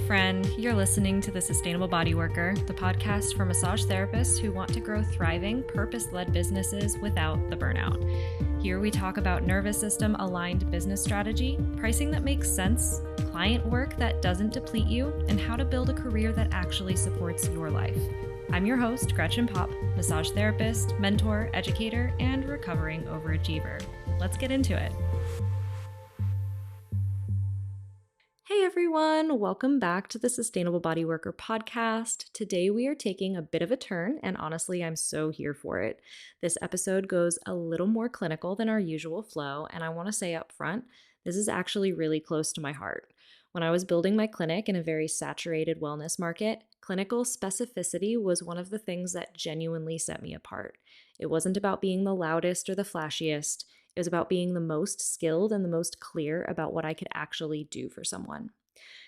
friend. You're listening to The Sustainable Body Worker, the podcast for massage therapists who want to grow thriving, purpose-led businesses without the burnout. Here we talk about nervous system aligned business strategy, pricing that makes sense, client work that doesn't deplete you, and how to build a career that actually supports your life. I'm your host, Gretchen Pop, massage therapist, mentor, educator, and recovering overachiever. Let's get into it. Hey everyone, welcome back to the Sustainable Body Worker podcast. Today we are taking a bit of a turn, and honestly, I'm so here for it. This episode goes a little more clinical than our usual flow, and I want to say up front, this is actually really close to my heart. When I was building my clinic in a very saturated wellness market, clinical specificity was one of the things that genuinely set me apart. It wasn't about being the loudest or the flashiest. It was about being the most skilled and the most clear about what I could actually do for someone.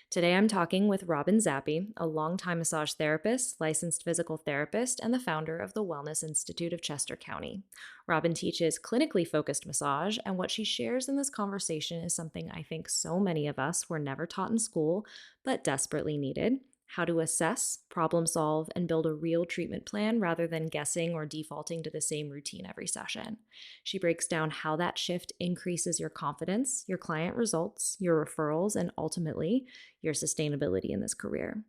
Today, I'm talking with Robyn Zappy, a longtime massage therapist, licensed physical therapist, and the founder of the Wellness Institute of Chester County. Robyn teaches clinically focused massage, and what she shares in this conversation is something I think so many of us were never taught in school, but desperately needed: how to assess, problem solve, and build a real treatment plan rather than guessing or defaulting to the same routine every session. She breaks down how that shift increases your confidence, your client results, your referrals, and ultimately, your sustainability in this career.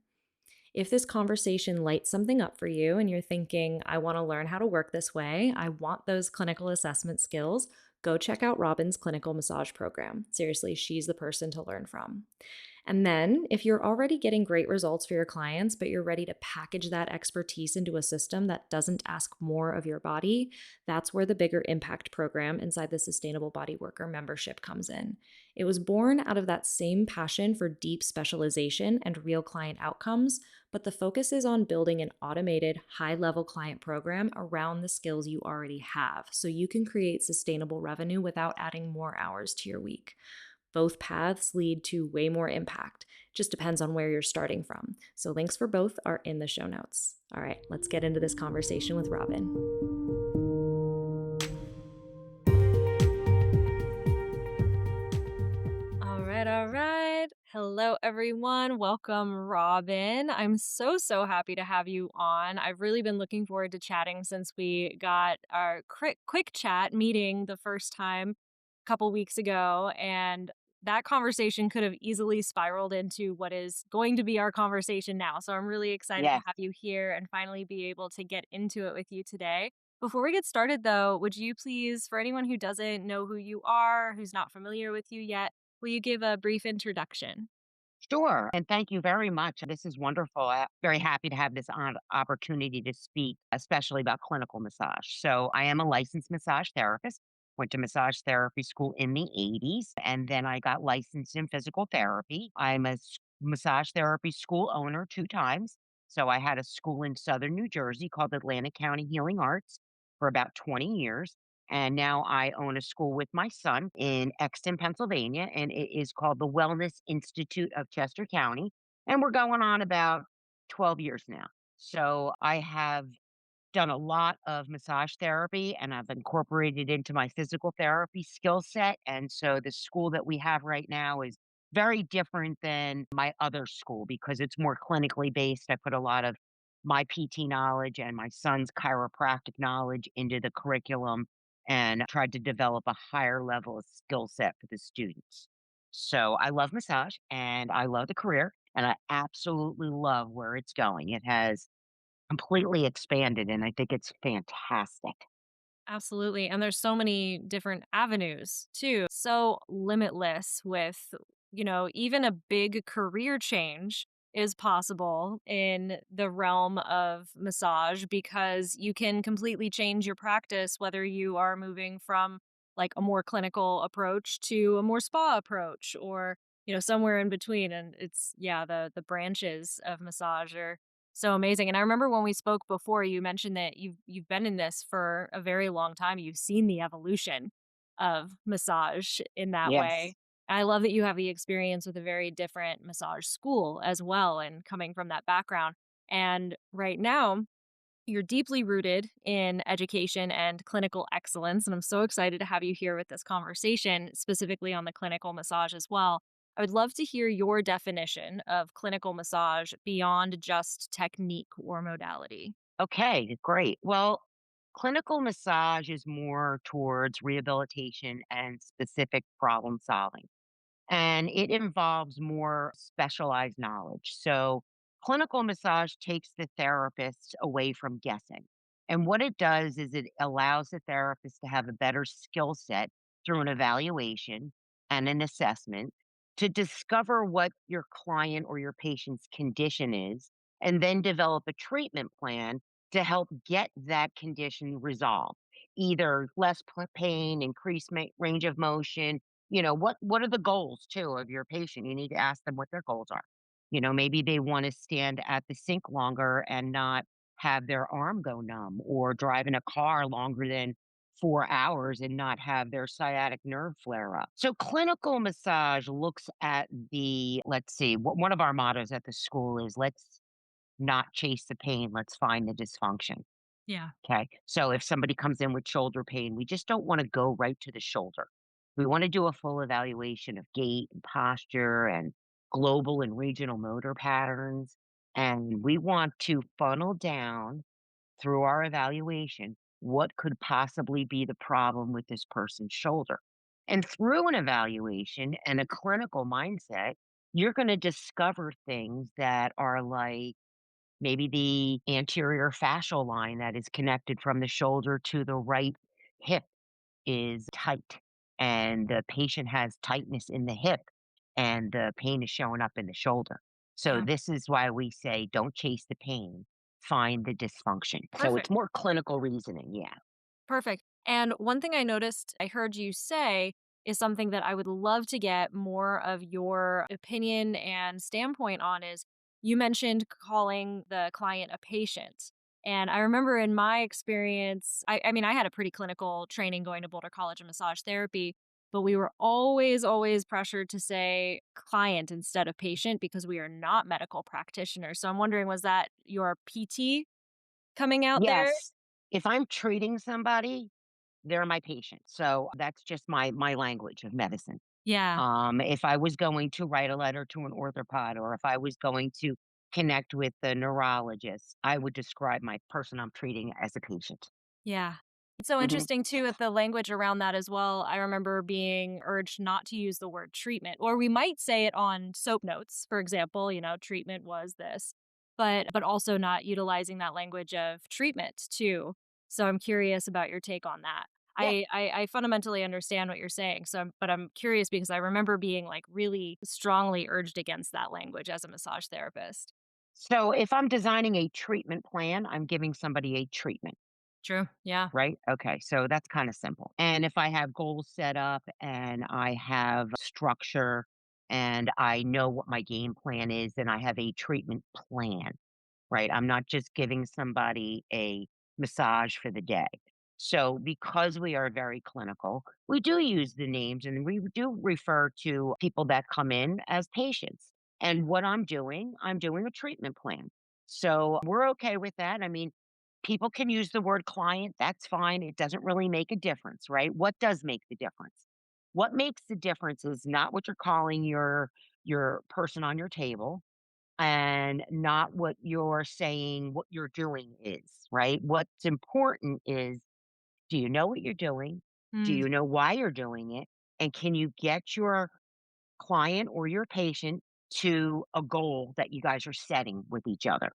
If this conversation lights something up for you and you're thinking, I want to learn how to work this way, I want those clinical assessment skills, go check out Robyn's clinical massage program. Seriously, she's the person to learn from. And then, if you're already getting great results for your clients, but you're ready to package that expertise into a system that doesn't ask more of your body, that's where the bigger impact program inside the Sustainable Body Worker membership comes in. It was born out of that same passion for deep specialization and real client outcomes, but the focus is on building an automated, high-level client program around the skills you already have, so you can create sustainable revenue without adding more hours to your week. Both paths lead to way more impact. Just depends on where you're starting from. So links for both are in the show notes. All right, let's get into this conversation with Robyn. All right. Hello, everyone. Welcome, Robyn. I'm so happy to have you on. I've really been looking forward to chatting since we got our quick chat meeting the first time a couple weeks ago, and that conversation could have easily spiraled into what is going to be our conversation now. So I'm really excited to have you here and finally be able to get into it with you today. Before we get started, though, would you please, for anyone who doesn't know who you are, who's not familiar with you yet, will you give a brief introduction? Sure. And thank you very much. This is wonderful. I'm very happy to have this opportunity to speak, especially about clinical massage. So, I am a licensed massage therapist, went to massage therapy school in the 80s, and then I got licensed in physical therapy. I'm a massage therapy school owner 2 times. So, I had a school in southern New Jersey called Atlantic County Healing Arts for about 20 years. And now I own a school with my son in Exton, Pennsylvania, and it is called the Wellness Institute of Chester County. And we're going on about 12 years now. So I have done a lot of massage therapy and I've incorporated into my physical therapy skill set. And so the school that we have right now is very different than my other school because it's more clinically based. I put a lot of my PT knowledge and my son's chiropractic knowledge into the curriculum and tried to develop a higher level of skill set for the students. So I love massage and I love the career and I absolutely love where it's going. It has completely expanded, and I think it's fantastic. Absolutely. And there's so many different avenues too. So limitless with, even a big career change is possible in the realm of massage because you can completely change your practice, whether you are moving from like a more clinical approach to a more spa approach or, somewhere in between. And it's, yeah, the branches of massage are so amazing. And I remember when we spoke before, you mentioned that you've been in this for a very long time. You've seen the evolution of massage in that Yes. way. I love that you have the experience with a very different massage school as well and coming from that background. And right now, you're deeply rooted in education and clinical excellence. And I'm so excited to have you here with this conversation, specifically on the clinical massage as well. I would love to hear your definition of clinical massage beyond just technique or modality. Okay, great. Well, clinical massage is more towards rehabilitation and specific problem solving, and it involves more specialized knowledge. So, clinical massage takes the therapist away from guessing. And what it does is it allows the therapist to have a better skill set through an evaluation and an assessment to discover what your client or your patient's condition is, and then develop a treatment plan to help get that condition resolved. Either less pain, increased range of motion, what are the goals too of your patient? You need to ask them what their goals are. Maybe they want to stand at the sink longer and not have their arm go numb, or drive in a car longer than 4 hours and not have their sciatic nerve flare up. So clinical massage looks at let's see, one of our mottos at the school is, let's not chase the pain, let's find the dysfunction. Yeah. Okay. So if somebody comes in with shoulder pain, we just don't want to go right to the shoulder. We want to do a full evaluation of gait and posture and global and regional motor patterns. And we want to funnel down through our evaluation what could possibly be the problem with this person's shoulder. And through an evaluation and a clinical mindset, you're going to discover things that are like, maybe the anterior fascial line that is connected from the shoulder to the right hip is tight, and the patient has tightness in the hip, and the pain is showing up in the shoulder. So Yeah. this is why we say don't chase the pain, find the dysfunction. So Perfect. it's more clinical reasoning. Yeah. Perfect. And one thing I noticed I heard you say is something that I would love to get more of your opinion and standpoint on is you mentioned calling the client a patient. And I remember in my experience, I mean, I had a pretty clinical training going to Boulder College of Massage Therapy, but we were always pressured to say client instead of patient because we are not medical practitioners. So I'm wondering, was that your PT coming out there? Yes. If I'm treating somebody, they're my patient. So that's just my language of medicine. Yeah. If I was going to write a letter to an orthopod, or if I was going to connect with the neurologist, I would describe my person I'm treating as a patient. Yeah. It's so Mhm. interesting too with the language around that as well. I remember being urged not to use the word treatment, or we might say it on soap notes, for example, treatment was this, but also not utilizing that language of treatment too. So I'm curious about your take on that. Yeah. I fundamentally understand what you're saying. But I'm curious because I remember being like really strongly urged against that language as a massage therapist. So if I'm designing a treatment plan, I'm giving somebody a treatment, True. Yeah. right? Okay. So that's kind of simple. And if I have goals set up and I have structure and I know what my game plan is, then I have a treatment plan. Right? I'm not just giving somebody a massage for the day. So, because we are very clinical, we do use the names and we do refer to people that come in as patients. And what I'm doing a treatment plan. So, we're okay with that. I mean, people can use the word client, that's fine. It doesn't really make a difference, right? What does make the difference? What makes the difference is not what you're calling your person on your table, and not what you're saying what you're doing is, right? What's important is, do you know what you're doing? Do Mm. you know why you're doing it? And can you get your client or your patient to a goal that you guys are setting with each other?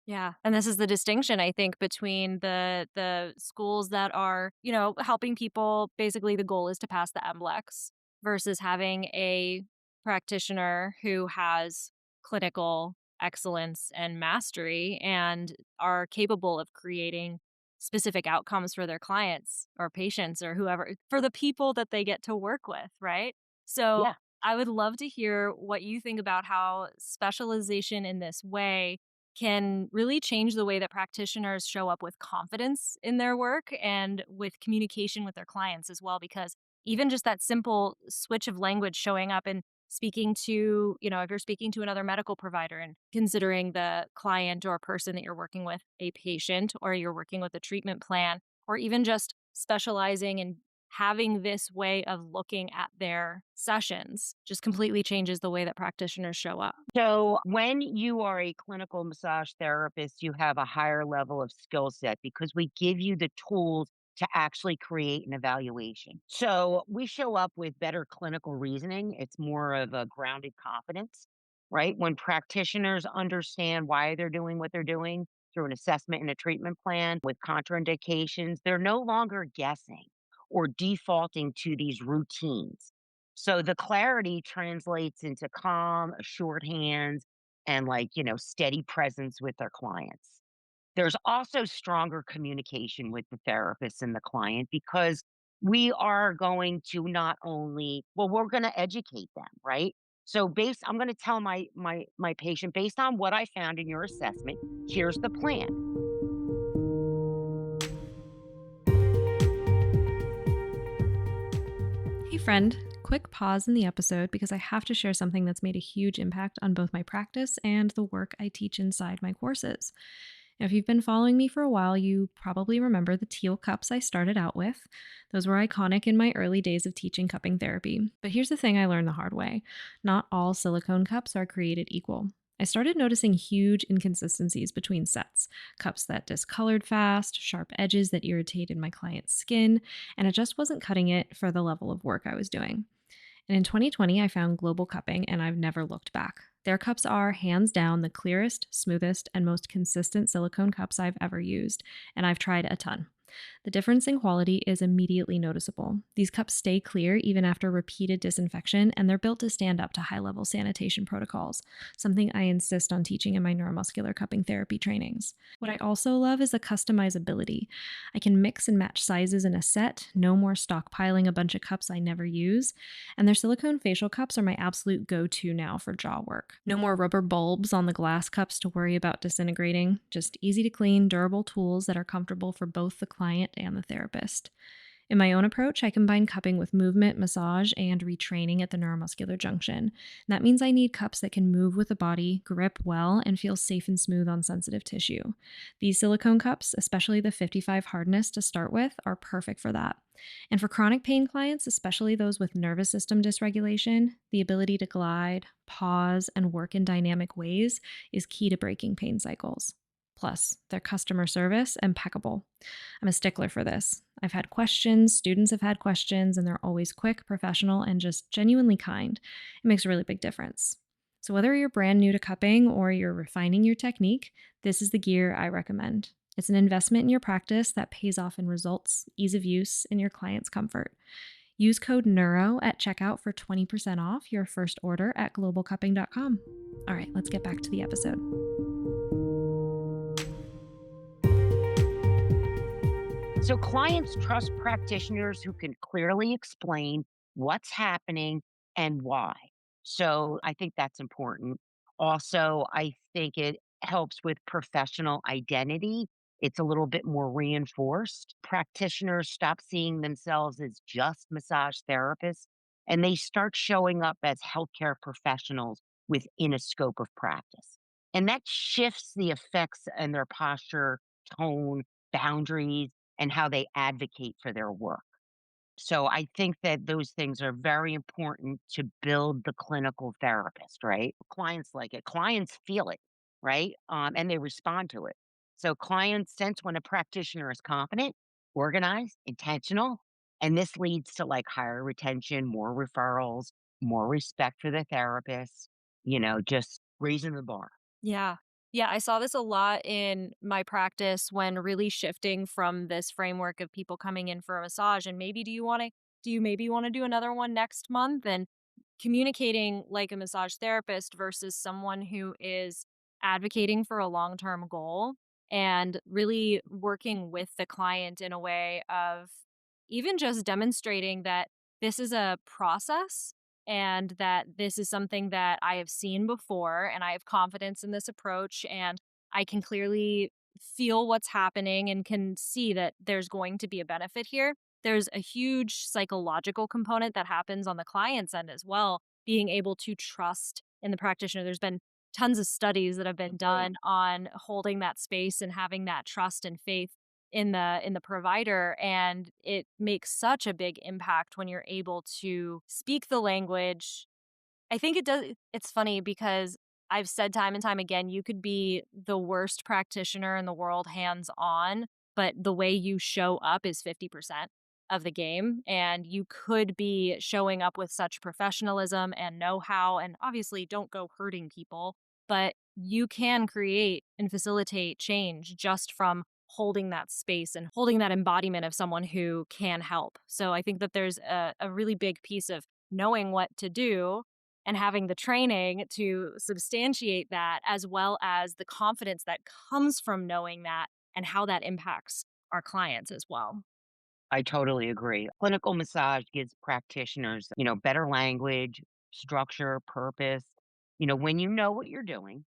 Yeah, and this is the distinction I think between the schools that are, helping people basically the goal is to pass the MLEX versus having a practitioner who has clinical excellence and mastery and are capable of creating specific outcomes for their clients or patients or whoever for the people that they get to work with, right? So, Yeah. I would love to hear what you think about how specialization in this way can really change the way that practitioners show up with confidence in their work and with communication with their clients as well. Because even just that simple switch of language showing up and speaking to, if you're speaking to another medical provider and considering the client or person that you're working with a patient or you're working with a treatment plan, or even just specializing in having this way of looking at their sessions just completely changes the way that practitioners show up. So, when you are a clinical massage therapist, you have a higher level of skill set because we give you the tools to actually create an evaluation. So, we show up with better clinical reasoning. It's more of a grounded confidence, right? When practitioners understand why they're doing what they're doing through an assessment and a treatment plan with contraindications, they're no longer guessing or defaulting to these routines. So the clarity translates into calm, assured hands, and steady presence with their clients. There's also stronger communication with the therapist and the client because we are going to not only, well, we're going to educate them, right? So I'm going to tell my patient based on what I found in your assessment, here's the plan. Hey, friend. Quick pause in the episode because I have to share something that's made a huge impact on both my practice and the work I teach inside my courses. Now, if you've been following me for a while, you probably remember the teal cups I started out with. Those were iconic in my early days of teaching cupping therapy. But here's the thing I learned the hard way: not all silicone cups are created equal. I started noticing huge inconsistencies between sets: cups that discolored fast, sharp edges that irritated my client's skin, and it just wasn't cutting it for the level of work I was doing. And in 2020, I found Global Cupping and I've never looked back. Their cups are hands down the clearest, smoothest, and most consistent silicone cups I've ever used, and I've tried a ton. The difference in quality is immediately noticeable. These cups stay clear even after repeated disinfection, and they're built to stand up to high level sanitation protocols, something I insist on teaching in my neuromuscular cupping therapy trainings. What I also love is the customizability. I can mix and match sizes in a set, no more stockpiling a bunch of cups I never use, and their silicone facial cups are my absolute go to now for jaw work. No more rubber bulbs on the glass cups to worry about disintegrating, just easy to clean, durable tools that are comfortable for both the client and the therapist. In my own approach, I combine cupping with movement, massage, and retraining at the neuromuscular junction. And that means I need cups that can move with the body, grip well, and feel safe and smooth on sensitive tissue. These silicone cups, especially the 55 hardness to start with, are perfect for that. And for chronic pain clients, especially those with nervous system dysregulation, the ability to glide, pause, and work in dynamic ways is key to breaking pain cycles. Plus, their customer service, impeccable. I'm a stickler for this. I've had questions, students have had questions, and they're always quick, professional, and just genuinely kind. It makes a really big difference. So, whether you're brand new to cupping or you're refining your technique, this is the gear I recommend. It's an investment in your practice that pays off in results, ease of use, and your client's comfort. Use code NEURO at checkout for 20% off your first order at globalcupping.com. All right, let's get back to the episode. So clients trust practitioners who can clearly explain what's happening and why. So I think that's important. Also, I think it helps with professional identity. It's a little bit more reinforced. Practitioners stop seeing themselves as just massage therapists and they start showing up as healthcare professionals within a scope of practice. And that shifts the effects and their posture, tone, boundaries and how they advocate for their work. So I think that those things are very important to build the clinical therapist, right? Clients like it. Clients feel it, right? And they respond to it. So clients sense when a practitioner is confident, organized, intentional, and this leads to higher retention, more referrals, more respect for the therapist, just raising the bar. Yeah. Yeah, I saw this a lot in my practice when really shifting from this framework of people coming in for a massage and maybe do you maybe want to do another one next month, and communicating like a massage therapist versus someone who is advocating for a long-term goal and really working with the client in a way of even just demonstrating that this is a process and that this is something that I have seen before and I have confidence in this approach and I can clearly feel what's happening and can see that there's going to be a benefit here. There's a huge psychological component that happens on the client's end as well, being able to trust in the practitioner. There's been tons of studies that have been Right. done on holding that space and having that trust and faith in the provider, and it makes such a big impact when you're able to speak the language. I think it does. It's funny because I've said time and time again, you could be the worst practitioner in the world hands on, but the way you show up is 50% of the game. And you could be showing up with such professionalism and know how, and obviously don't go hurting people, but you can create and facilitate change just from holding that space and holding that embodiment of someone who can help. So I think that there's a really big piece of knowing what to do and having the training to substantiate that, as well as the confidence that comes from knowing that and how that impacts our clients as well. I totally agree. Clinical massage gives practitioners, better language, structure, purpose. When you know what you're doing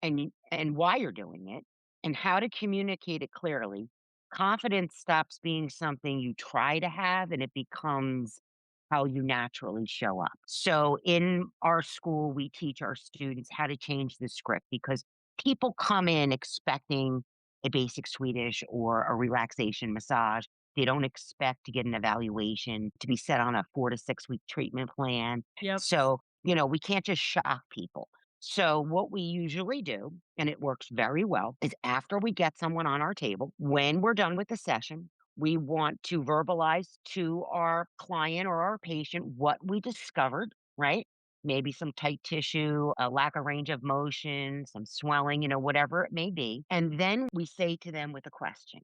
and why you're doing it and how to communicate it clearly, confidence stops being something you try to have and it becomes how you naturally show up. So in our school, we teach our students how to change the script because people come in expecting a basic Swedish or a relaxation massage. They don't expect to get an evaluation, to be set on a 4 to 6 week treatment plan. Yep. So, we can't just shock people. So, what we usually do, and it works very well, is after we get someone on our table, when we're done with the session, we want to verbalize to our client or our patient what we discovered, right? Maybe some tight tissue, a lack of range of motion, some swelling, whatever it may be. And then we say to them with a question: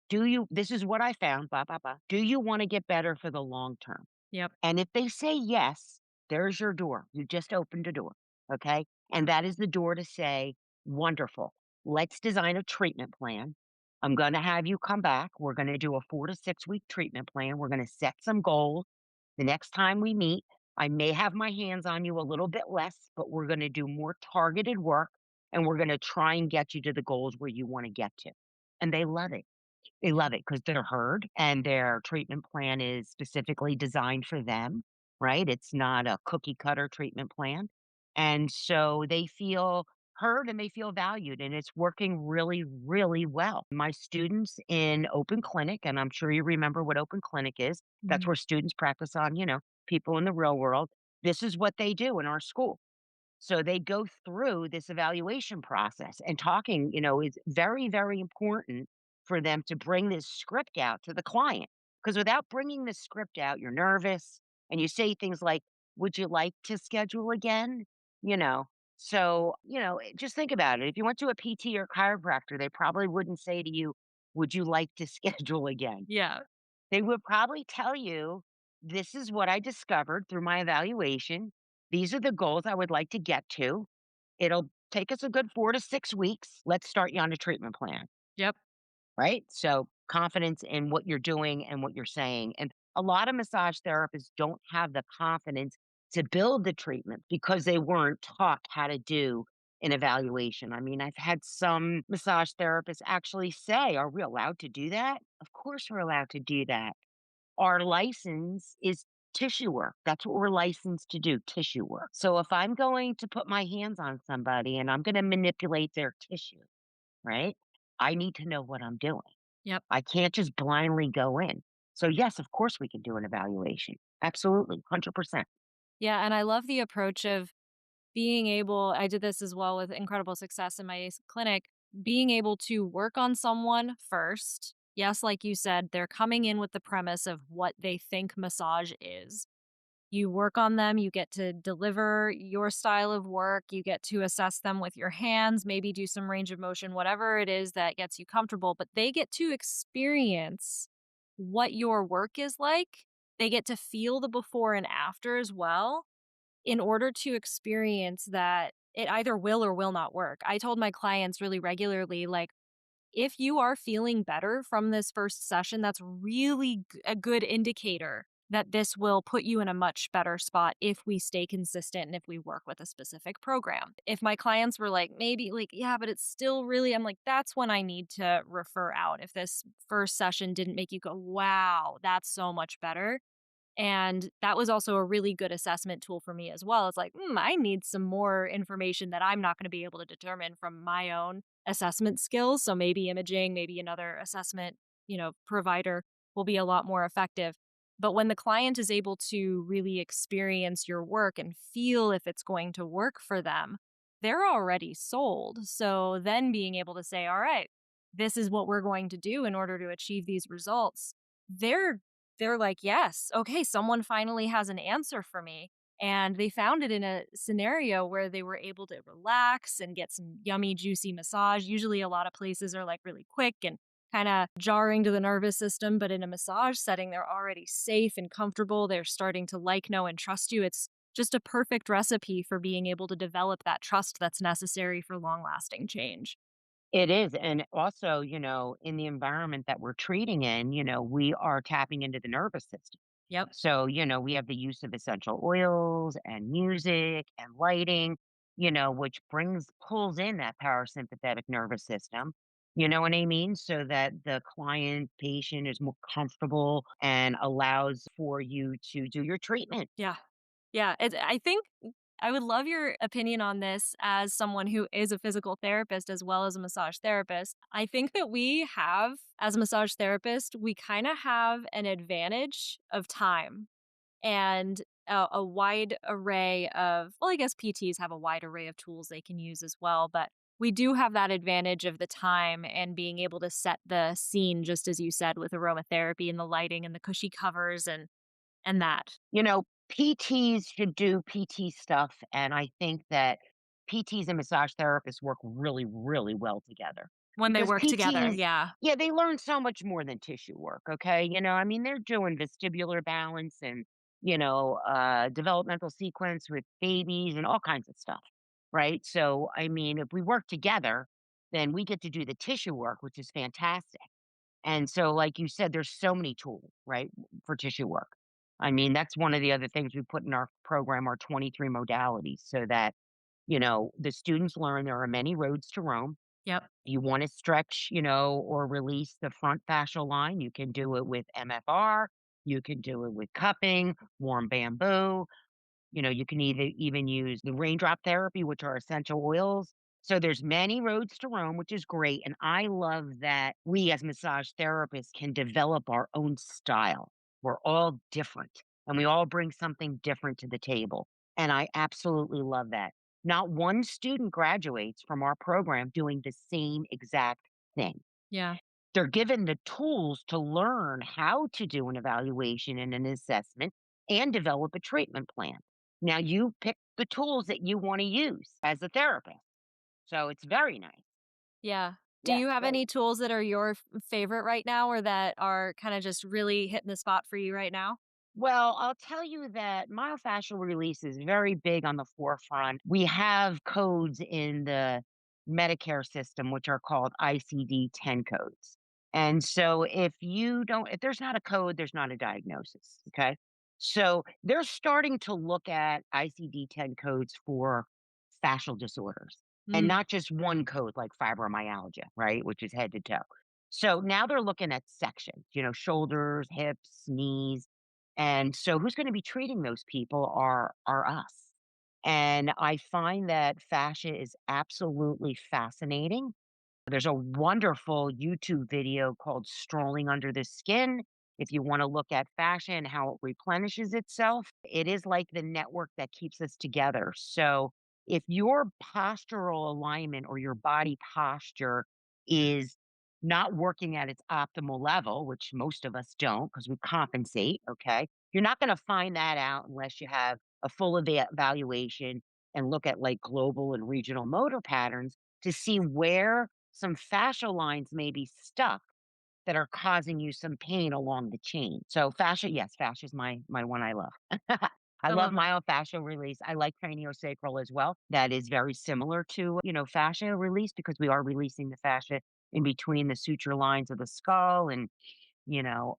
this is what I found, blah, blah, blah. Do you want to get better for the long term? Yep. And if they say yes, there's your door. You just opened a door. Okay. And that is the door to say, wonderful. Let's design a treatment plan. I'm going to have you come back. We're going to do a 4 to 6 week treatment plan. We're going to set some goals. The next time we meet, I may have my hands on you a little bit less, but we're going to do more targeted work and we're going to try and get you to the goals where you want to get to. And they love it. They Yeah. love it because they're heard and their treatment plan is specifically designed for them, right? It's not a cookie cutter treatment plan. And so they feel heard and they feel valued, and it's working really, really well. My students in open clinic, and I'm sure you remember what open clinic is, that's Mhm. where students practice on, people in the real world. This is what they do in our school. So they go through this evaluation process and talking, is very, very important for them to bring this script out to the client. Because without bringing the script out, you're nervous and you say things like, would you like to schedule again? You know, just think about it. If you went to a PT or chiropractor, they probably wouldn't say to you, would you like to schedule again? Yeah. They would probably tell you, "This is what I discovered through my evaluation. These are the goals I would like to get to. It'll take us a good 4 to 6 weeks. Let's start you on a treatment plan." Yep. Right? So, confidence in what you're doing and what you're saying. And a lot of massage therapists don't have the confidence to build the treatment because they weren't taught how to do an evaluation. I mean, I've had some massage therapists actually say, "Are we allowed to do that?" Of course, we're allowed to do that. Our license is tissue work. That's what we're licensed to do, tissue work. So if I'm going to put my hands on somebody and I'm going to manipulate their tissue, right? I need to know what I'm doing. Yep. I can't just blindly go in. So yes, of course we can do an evaluation. Absolutely, 100%. Yeah, and I love the approach of being able, I did this as well with incredible success in my clinic, being able to work on someone first. Yes, like you said, they're coming in with the premise of what they think massage is. You work on them, you get to deliver your style of work, you get to assess them with your hands, maybe do some range of motion, whatever it is that gets you comfortable, but they get to experience what your work is like. They get to feel the before and after as well in order to experience that it either will or will not work. I told my clients really regularly, like, if you are feeling better from this first session, that's really a good indicator that this will put you in a much better spot if we stay consistent and if we work with a specific program. If my clients were like, maybe like, yeah, but it's still really, I'm like, that's when I need to refer out. If this first session didn't make you go, wow, that's so much better, and that was also a really good assessment tool for me as well. It's like, I need some more information that I'm not going to be able to determine from my own assessment skills. So maybe imaging, maybe another assessment provider will be a lot more effective. But when the client is able to really experience your work and feel if it's going to work for them, they're already sold. So then being able to say, all right, this is what we're going to do in order to achieve these results. They're they're like, yes, okay, someone finally has an answer for me. And they found it in a scenario where they were able to relax and get some yummy, juicy massage. Usually, a lot of places are like really quick and kind of jarring to the nervous system. But in a massage setting, they're already safe and comfortable. They're starting to like, know, and trust you. It's just a perfect recipe for being able to develop that trust that's necessary for long lasting change. It is, and also, in the environment that we're treating in, we are tapping into the nervous system. Yep. So, we have the use of essential oils and music and lighting, which pulls in that parasympathetic nervous system. You know what I mean? So that the client, patient is more comfortable and allows for you to do your treatment. Yeah. Yeah, I think I would love your opinion on this as someone who is a physical therapist as well as a massage therapist. I think that we have, as a massage therapist, we kind of have an advantage of time and a wide array of, well, I guess PTs have a wide array of tools they can use as well, but we do have that advantage of the time and being able to set the scene, just as you said, with aromatherapy and the lighting and the cushy covers and that You know, PTs should do PT stuff, and I think that PTs and massage therapists work really, really well together when they because work together. PTs, Yeah. yeah, they learn so much more than tissue work. Okay, I mean, they're doing vestibular balance and developmental sequence with babies and all kinds of stuff, right? So, I mean, if we work together, then we get to do the tissue work, which is fantastic. And so, like you said, there's so many tools, right, for tissue work. I mean, that's one of the other things we put in our program, our 23 modalities, so that, the students learn there are many roads to Rome. Yep. You want to stretch, or release the front fascial line, you can do it with MFR, you can do it with cupping, warm bamboo, you can either even use the raindrop therapy, which are essential oils. So there's many roads to Rome, which is great. And I love that we as massage therapists can develop our own style. We're all different and we all bring something different to the table. And I absolutely love that. Not one student graduates from our program doing the same exact thing. Yeah. They're given the tools to learn how to do an evaluation and an assessment and develop a treatment plan. Now you pick the tools that you want to use as a therapist. So it's very nice. Yeah. Do Yes, you have very. any tools that are your favorite right now or that are kinda just really hitting the spot for you right now? Well, I'll tell you that myofascial release is very big on the forefront. We have codes in the Medicare system, which are called ICD 10 codes. And so if there's not a code, there's not a diagnosis. Okay. So they're starting to look at ICD 10 codes for fascial disorders and Mm, not just one code like fibromyalgia, right? Which is head to toe. So now they're looking at sections, shoulders, hips, knees, and so who's gonna be treating those people are us. And I find that fascia is absolutely fascinating. There's a wonderful YouTube video called Strolling Under the Skin. If you want to look at fascia and how it replenishes itself, it is like the network that keeps us together. So, if your postural alignment or your body posture is not working at its optimal level, which most of us don't because we compensate, okay, you're not going to find that out unless you have a full evaluation and look at like global and regional motor patterns to see where some fascial lines may be stuck that are causing you some pain along the chain. So fascia, yes, fascia is my one I love. I I love love it. myofascial release. I like craniosacral as well. That is very similar to, fascia release because we are releasing the fascia in between the suture lines of the skull and,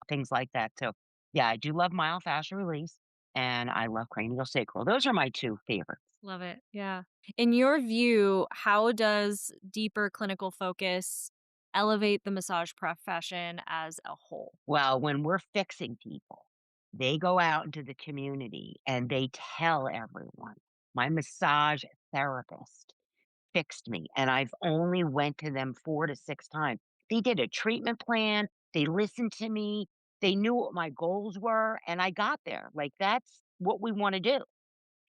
things like that. So yeah, I do love myofascial release and I love craniosacral. Those are my two favorites. Love it. Yeah. In your view, how does deeper clinical focus elevate the massage profession as a whole? Well, when we're fixing people, they go out into the community and they tell everyone, "My massage therapist fixed me," and I've only went to them 4 to 6 times. They did a treatment plan, They listened to me. They knew what my goals were, and I got there. Like, that's what we want to do.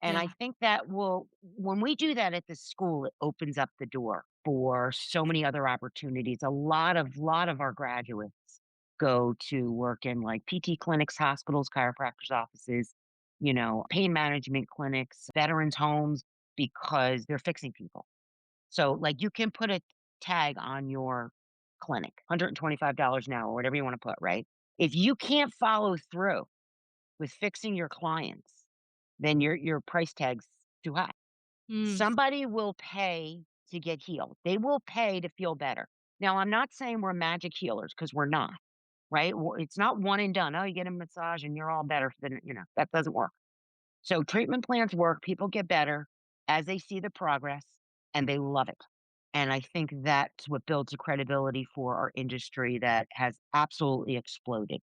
And I Yeah. think that when we do that at the school, it opens up the door for so many other opportunities. A lot of our graduates go to work in like PT clinics, hospitals, chiropractors' offices, pain management clinics, veterans' homes, because they're fixing people. So, like, you can put a tag on your clinic, $125 an hour, whatever you want to put, right? If you can't follow through with fixing your clients, then your price tag's too high. Mm. Somebody will pay to get healed. They will pay to feel better. Now, I'm not saying we're magic healers because we're not, right? It's not one and done. Oh, you get a massage and you're all better. Then, that doesn't work. So treatment plans work. People get better as they see the progress and they love it. And I think that's what builds a credibility for our industry that has absolutely exploded.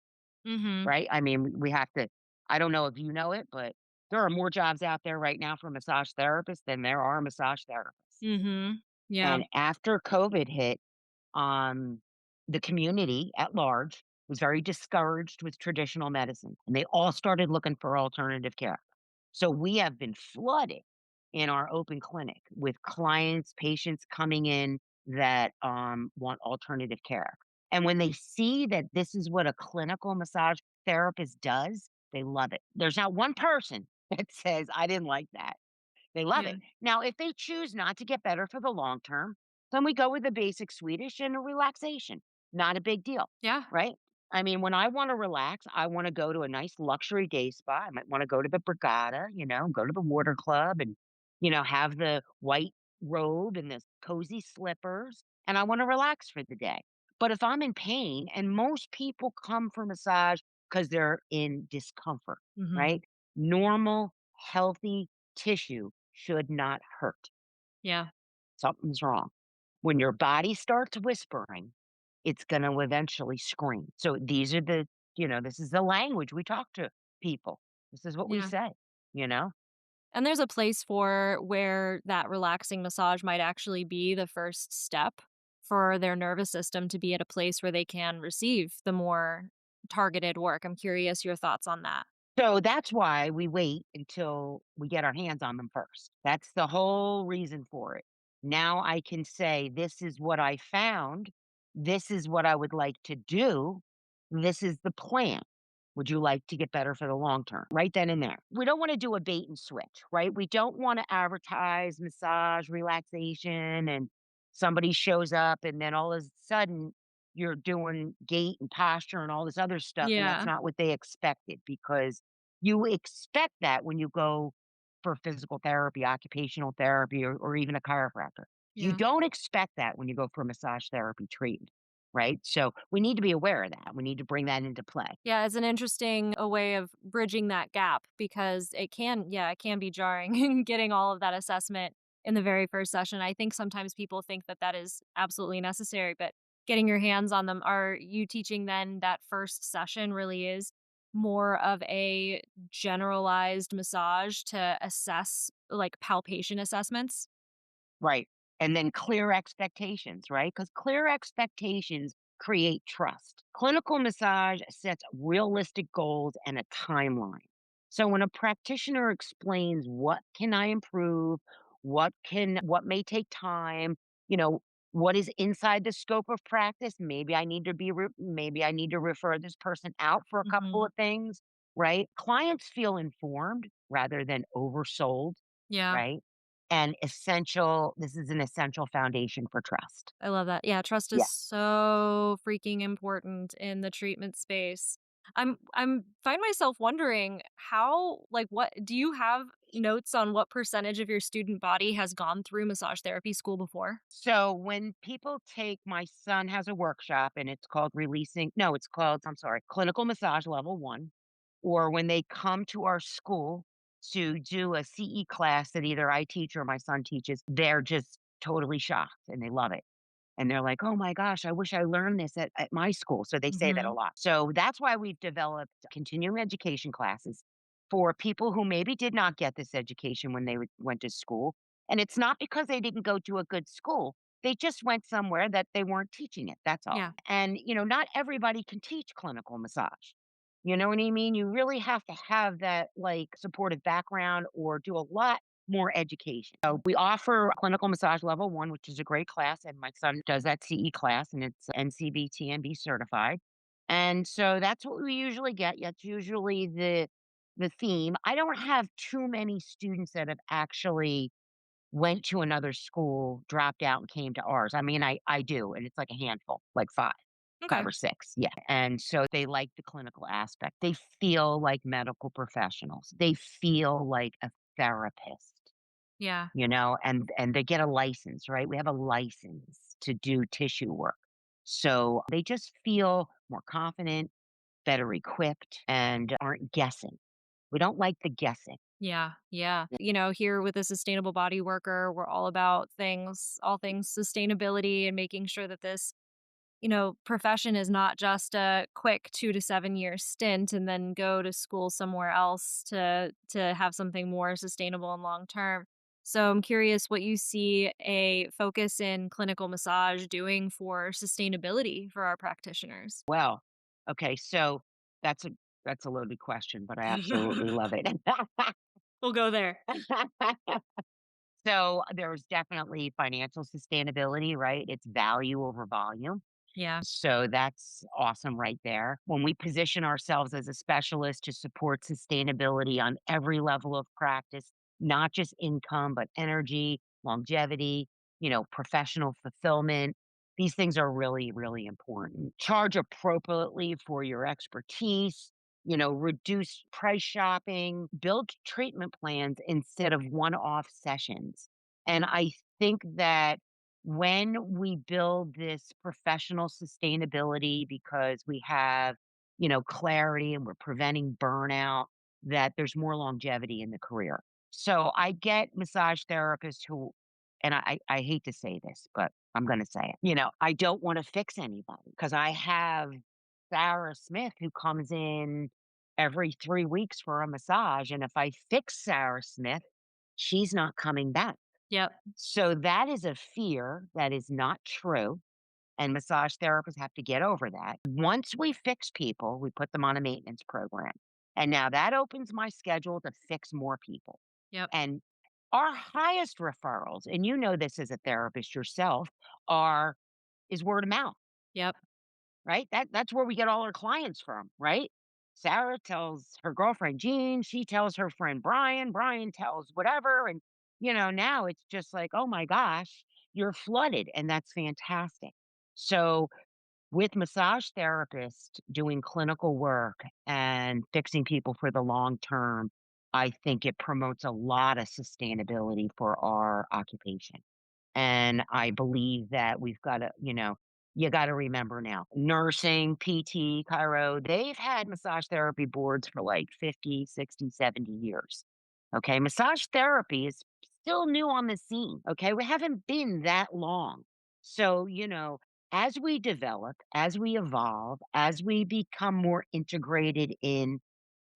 Mhm. Right? I mean, we have to I don't know if you know it, but there are more jobs out there right now for massage therapists than there are massage therapists. Mhm. Yeah. And after COVID hit, um, the community at large was very discouraged with traditional medicine, and they all started looking for alternative care. So we have been flooded in our open clinic with clients, patients coming in that want alternative care. And when they see that this is what a clinical massage therapist does, they love it. There's not one person that says, I didn't like that. They love Yeah. it. Now, if they choose not to get better for the long term, then we go with the basic Swedish and a relaxation. Not a big deal, Yeah. right? I mean, when I want to relax, I want to go to a nice luxury day spa. I might want to go to the Brigada, go to the water club and, have the white robe and the cozy slippers. And I want to relax for the day. But if I'm in pain, and most people come for massage because they're in discomfort, Mhm. right? Normal, healthy tissue should not hurt. Yeah. Something's wrong. When your body starts whispering, it's going to eventually scream. So these are this is the language we talk to people. This is what we Yeah. say, you know? And there's a place for where that relaxing massage might actually be the first step for their nervous system to be at a place where they can receive the more targeted work. I'm curious your thoughts on that. So that's why we wait until we get our hands on them first. That's the whole reason for it. Now I can say, this is what I found. This is what I would like to do. This is the plan. Would you like to get better for the long term? Right then and there. We don't want to do a bait and switch, right? We don't want to advertise massage, relaxation, and somebody shows up and then all of a sudden you're doing gait and posture and all this other stuff. And that's Yeah. not what they expected, because you expect that when you go for physical therapy, occupational therapy, or even a chiropractor. You Yeah. don't expect that when you go for a massage therapy treatment, right? So we need to be aware of that. We need to bring that into play. Yeah, it's an interesting a way of bridging that gap because it can be jarring getting all of that assessment in the very first session. I think sometimes people think that that is absolutely necessary, but getting your hands on them, are you teaching then that first session really is more of a generalized massage to assess like palpation assessments? Right. And then clear expectations, right? Because clear expectations create trust. Clinical massage sets realistic goals and a timeline. So when a practitioner explains, what can I improve, what may take time, you know, what is inside the scope of practice, maybe I need to refer this person out for a couple Mhm. of things, right? Clients feel informed rather than oversold, Yeah. right? And this is an essential foundation for trust. I love that. Yeah, trust is Yeah. so freaking important in the treatment space. I'm find myself wondering how like what do you have notes on what percentage of your student body has gone through massage therapy school before? So when people take my son has a workshop and it's called I'm sorry, clinical massage level 1, or when they come to our school to do a CE class that either I teach or my son teaches, they're just totally shocked and they love it. And they're like, "Oh my gosh, I wish I learned this at my school." So they say that a Mhm. lot. So that's why we've developed continuing education classes for people who maybe did not get this education when they went to school. And it's not because they didn't go to a good school. They just went somewhere that they weren't teaching it, that's all. Yeah. And, not everybody can teach clinical massage. You know what I mean? You really have to have that, like, supportive background or do a lot more education. So we offer clinical massage level 1, which is a great class, and my son does that CE class, and it's NCBTMB certified. And so that's what we usually get. That's usually the theme. I don't have too many students that have actually went to another school, dropped out, and came to ours. I mean, I do, and it's like a handful, like 5 Okay. or 6, yeah, and so they like the clinical aspect. They feel like medical professionals. They feel like a therapist, Yeah. and they get a license, right? We have a license to do tissue work. So they just feel more confident, better equipped, and aren't guessing. We don't like the guessing. Yeah. Yeah. Here with a sustainable body worker, we're all about all things sustainability and making sure that this profession is not just a quick 2 to 7 year stint and then go to school somewhere else to have something more sustainable and long term. So I'm curious what you see a focus in clinical massage doing for sustainability for our practitioners. Well, okay, so that's a that's a loaded question, but I absolutely love it. We'll go there. So there's definitely financial sustainability, right? It's value over volume. Yeah. So that's awesome right there. When we position ourselves as a specialist to support sustainability on every level of practice, not just income, but energy, longevity, professional fulfillment, these things are really, really important. Charge appropriately for your expertise, reduce price shopping, build treatment plans instead of one off sessions. And I think that when we build this professional sustainability because we have, clarity and we're preventing burnout, that there's more longevity in the career. So I get massage therapists who, and I hate to say this, but I'm going to say it, I don't want to fix anybody because I have Sarah Smith who comes in every 3 weeks for a massage. And if I fix Sarah Smith, she's not coming back. Yep. So that is a fear that is not true, and massage therapists have to get over that. Once we fix people, we put them on a maintenance program. And now that opens my schedule to fix more people. Yep. And our highest referrals, and you know this as a therapist yourself, are is word of mouth. Yep. Right? That's where we get all our clients from, right? Sarah tells her girlfriend Jean, she tells her friend Brian, Brian tells whatever. And, now it's just like, oh my gosh, you're flooded. And that's fantastic. So, with massage therapists doing clinical work and fixing people for the long term, I think it promotes a lot of sustainability for our occupation. And I believe that we've got to, you got to remember now, nursing, PT, chiro, they've had massage therapy boards for like 50, 60, 70 years. Okay. Massage therapy is still new on the scene. Okay. We haven't been that long. So, as we develop, as we evolve, as we become more integrated in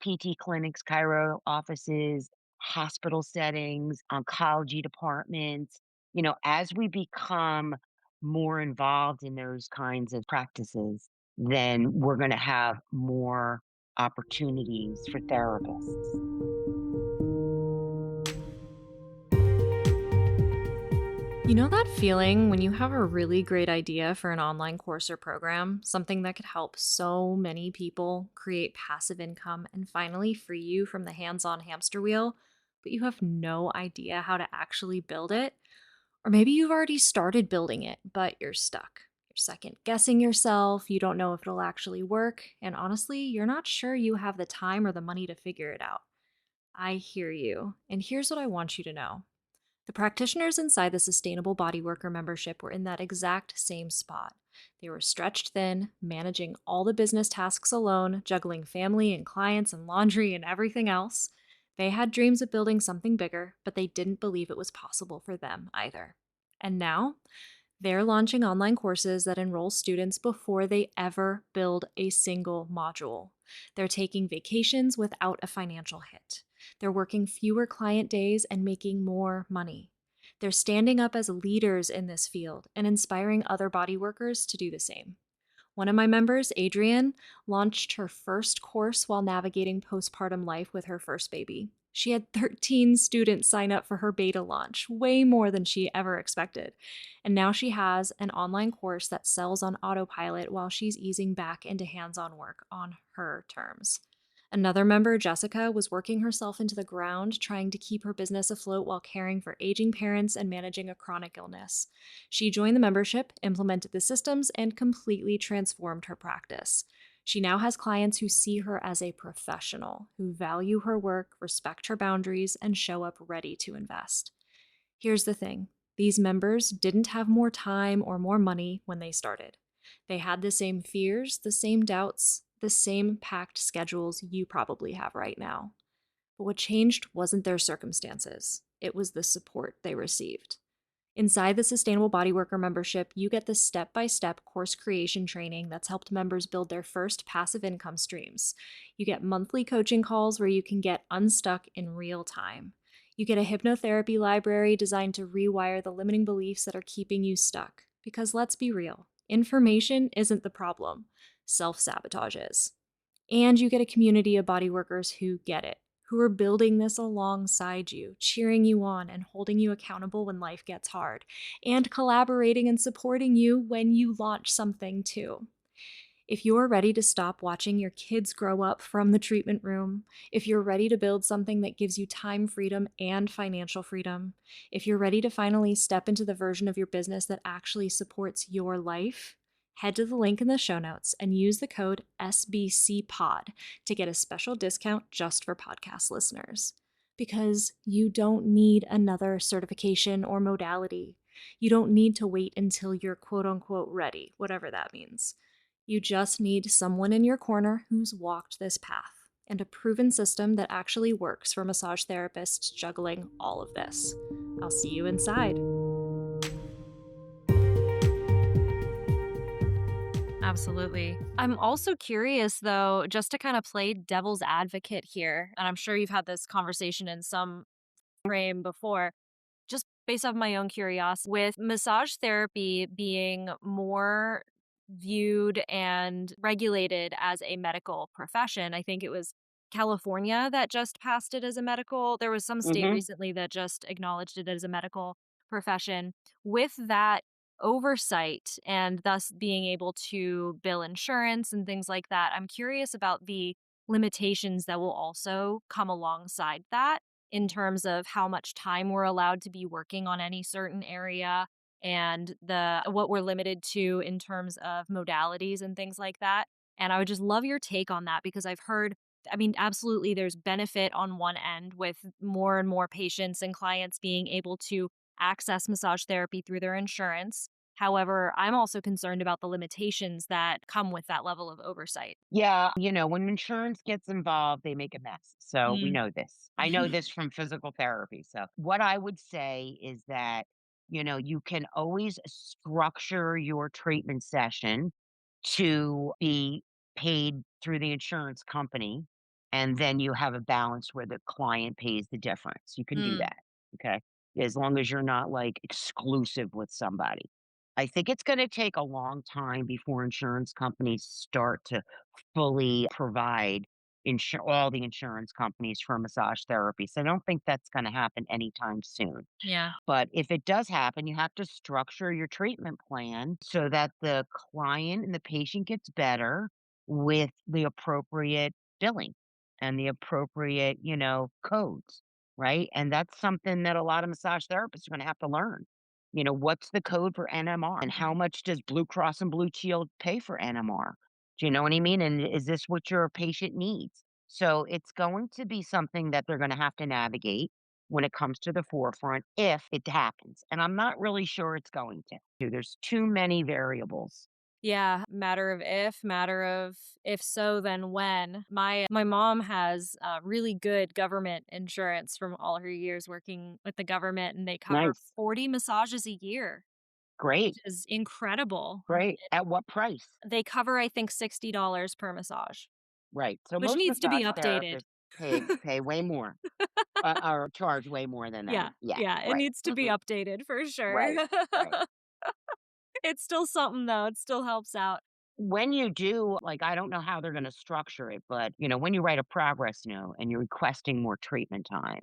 PT clinics, chiro offices, hospital settings, oncology departments. As we become more involved in those kinds of practices, then we're going to have more opportunities for therapists. You know that feeling when you have a really great idea for an online course or program, something that could help so many people create passive income and finally free you from the hands on hamster wheel, but you have no idea how to actually build it? Or maybe you've already started building it, but you're stuck. You're second guessing yourself, you don't know if it'll actually work, and honestly, you're not sure you have the time or the money to figure it out. I hear you, and here's what I want you to know. The practitioners inside the Sustainable Bodyworker membership were in that exact same spot. They were stretched thin, managing all the business tasks alone, juggling family and clients and laundry and everything else. They had dreams of building something bigger, but they didn't believe it was possible for them either. And now, they're launching online courses that enroll students before they ever build a single module. They're taking vacations without a financial hit. They're working fewer client days and making more money. They're standing up as leaders in this field and inspiring other body workers to do the same. One of my members, Adrienne, launched her first course while navigating postpartum life with her first baby. She had 13 students sign up for her beta launch, way more than she ever expected. And now she has an online course that sells on autopilot while she's easing back into hands on work on her terms. Another member, Jessica, was working herself into the ground trying to keep her business afloat while caring for aging parents and managing a chronic illness. She joined the membership, implemented the systems, and completely transformed her practice. She now has clients who see her as a professional, who value her work, respect her boundaries, and show up ready to invest. Here's the thing: these members didn't have more time or more money when they started. They had the same fears, the same doubts, the same packed schedules you probably have right now. But what changed wasn't their circumstances, it was the support they received. Inside the Sustainable Bodyworker membership, you get the step-by-step course creation training that's helped members build their first passive income streams. You get monthly coaching calls where you can get unstuck in real time. You get a hypnotherapy library designed to rewire the limiting beliefs that are keeping you stuck. Because let's be real, information isn't the problem, self-sabotage is. And you get a community of body workers who get it, who are building this alongside you, cheering you on and holding you accountable when life gets hard, and collaborating and supporting you when you launch something too. If you're ready to stop watching your kids grow up from the treatment room, if you're ready to build something that gives you time freedom and financial freedom, if you're ready to finally step into the version of your business that actually supports your life, head to the link in the show notes and use the code SBCPOD to get a special discount just for podcast listeners. Because you don't need another certification or modality. You don't need to wait until you're quote unquote ready, whatever that means. You just need someone in your corner who's walked this path and a proven system that actually works for massage therapists juggling all of this. I'll see you inside. Absolutely. I'm also curious, though, just to kind of play devil's advocate here, and I'm sure you've had this conversation in some frame before, just based off my own curiosity, with massage therapy being more viewed and regulated as a medical profession. I think it was California that just passed it as a medical. There was some state Hmm. recently that just acknowledged it as a medical profession. With that oversight and thus being able to bill insurance and things like that, I'm curious about the limitations that will also come alongside that in terms of how much time we're allowed to be working on any certain area and the what we're limited to in terms of modalities and things like that. And I would just love your take on that because I've heard, I mean, absolutely there's benefit on one end with more and more patients and clients being able to access massage therapy through their insurance. However, I'm also concerned about the limitations that come with that level of oversight. Yeah, when insurance gets involved, they make a mess. So we Mm. know this. I know this from physical therapy. So what I would say is that, you can always structure your treatment session to be paid through the insurance company. And then you have a balance where the client pays the difference. You can do Mm. that. Okay. As long as you're not like exclusive with somebody. I think it's going to take a long time before insurance companies start to fully provide all the insurance companies for massage therapy. So I don't think that's going to happen anytime soon. Yeah. But if it does happen, you have to structure your treatment plan so that the client and the patient gets better with the appropriate billing and the appropriate, codes, right? And that's something that a lot of massage therapists are going to have to learn. What's the code for NMR and how much does Blue Cross and Blue Shield pay for NMR? Do you know what I mean? And is this what your patient needs? So it's going to be something that they're going to have to navigate when it comes to the forefront if it happens. And I'm not really sure it's going to. There's too many variables. Yeah, matter of if so, then when. My mom has really good government insurance from all her years working with the government, and they cover Nice. 40 massages a year, which Great. is incredible. Great. At what price? They cover, I think, $60 per massage, Right. So which most needs to be massage therapists, updated. pay way more, or charge way more than Yeah, them. Yeah, yeah, it right. needs to be updated for sure. Right, right. It's still something though, it still helps out. When you do, like, I don't know how they're gonna structure it, but, when you write a progress note and you're requesting more treatment time,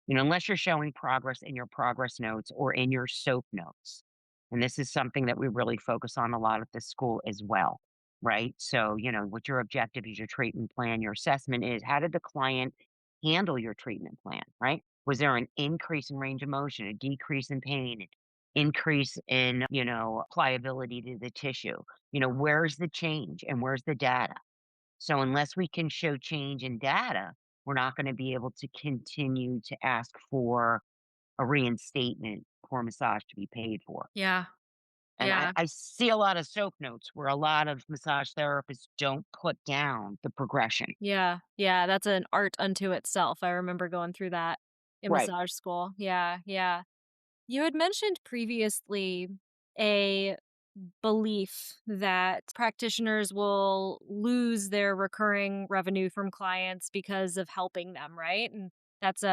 unless you're showing progress in your progress notes or in your SOAP notes. And this is something that we really focus on a lot at this school as well, right? So, what your objective is, your treatment plan, your assessment is, how did the client handle your treatment plan, right? Was there an increase in range of motion, a decrease in pain, an increase in, pliability to the tissue? Where's the change and where's the data? So unless we can show change in data, we're not going to be able to continue to ask for a reinstatement for massage to be paid for. Yeah, And I, yeah, I see a lot of soap notes where a lot of massage therapists don't put down the progression. yeah, yeah, that's an art unto itself. I remember going through that in Right, massage school. Yeah, yeah. You had mentioned previously a belief that practitioners will lose their recurring revenue from clients because of helping them, right? And that's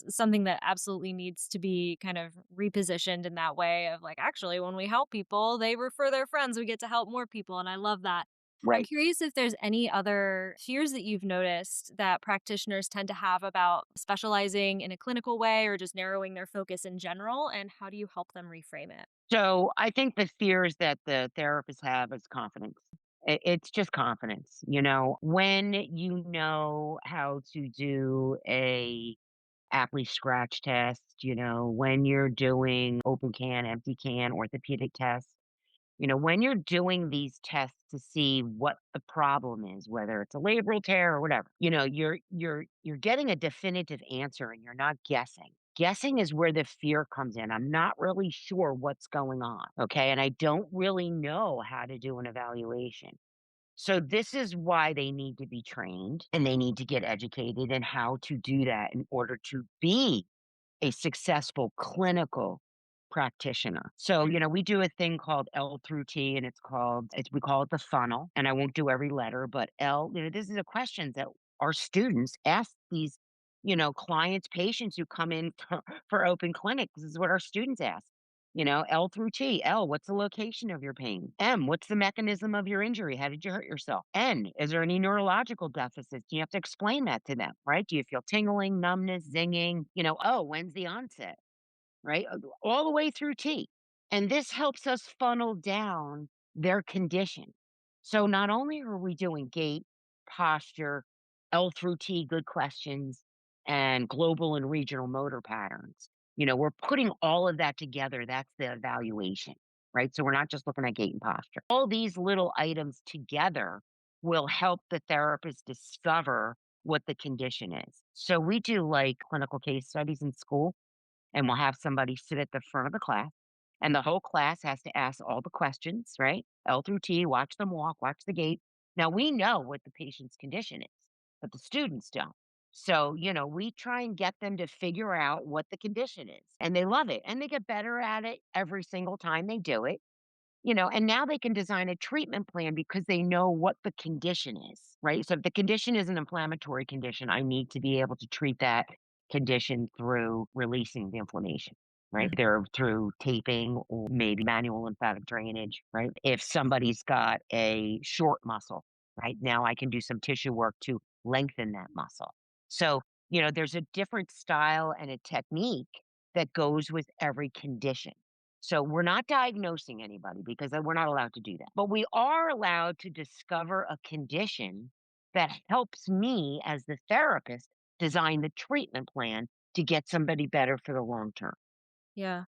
something that absolutely needs to be kind of repositioned in that way of like actually when we help people, they refer their friends, we get to help more people and I love that. I'm right. curious if there's any other fears that you've noticed that practitioners tend to have about specializing in a clinical way or just narrowing their focus in general, and how do you help them reframe it? So I think the fears that the therapists have is confidence. It's just confidence. When you know how to do a aptly scratch test, when you're doing open can, empty can, orthopedic tests, when you're doing these tests to see what the problem is, whether it's a labral tear or whatever, you're getting a definitive answer and you're not guessing. Guessing is where the fear comes in. I'm not really sure what's going on. Okay. And I don't really know how to do an evaluation. So this is why they need to be trained and they need to get educated in how to do that in order to be a successful clinical practitioner. So, we do a thing called L through T and we call it the funnel. And I won't do every letter, but L, this is a question that our students ask these, clients, patients who come in for open clinic. This is what our students ask. L through T. L, what's the location of your pain? M, what's the mechanism of your injury? How did you hurt yourself? N, is there any neurological deficits? You have to explain that to them, right? Do you feel tingling, numbness, zinging? O, when's the onset? Right? All the way through T. And this helps us funnel down their condition. So not only are we doing gait, posture, L through T, good questions, and global and regional motor patterns, we're putting all of that together. That's the evaluation, right? So we're not just looking at gait and posture. All these little items together will help the therapist discover what the condition is. So we do like clinical case studies in school and we'll have somebody sit at the front of the class, and the whole class has to ask all the questions, right? L through T, watch them walk, watch the gait. Now we know what the patient's condition is, but the students don't. So, we try and get them to figure out what the condition is, and they love it, and they get better at it every single time they do it. And now they can design a treatment plan because they know what the condition is, right? So if the condition is an inflammatory condition, I need to be able to treat that condition through releasing the inflammation, right? Mhm. Either through taping or maybe manual lymphatic drainage, right? If somebody's got a short muscle, right? Now I can do some tissue work to lengthen that muscle. So, there's a different style and a technique that goes with every condition. So we're not diagnosing anybody because we're not allowed to do that. But we are allowed to discover a condition that helps me as the therapist design the treatment plan to get somebody better for the long term. Yeah.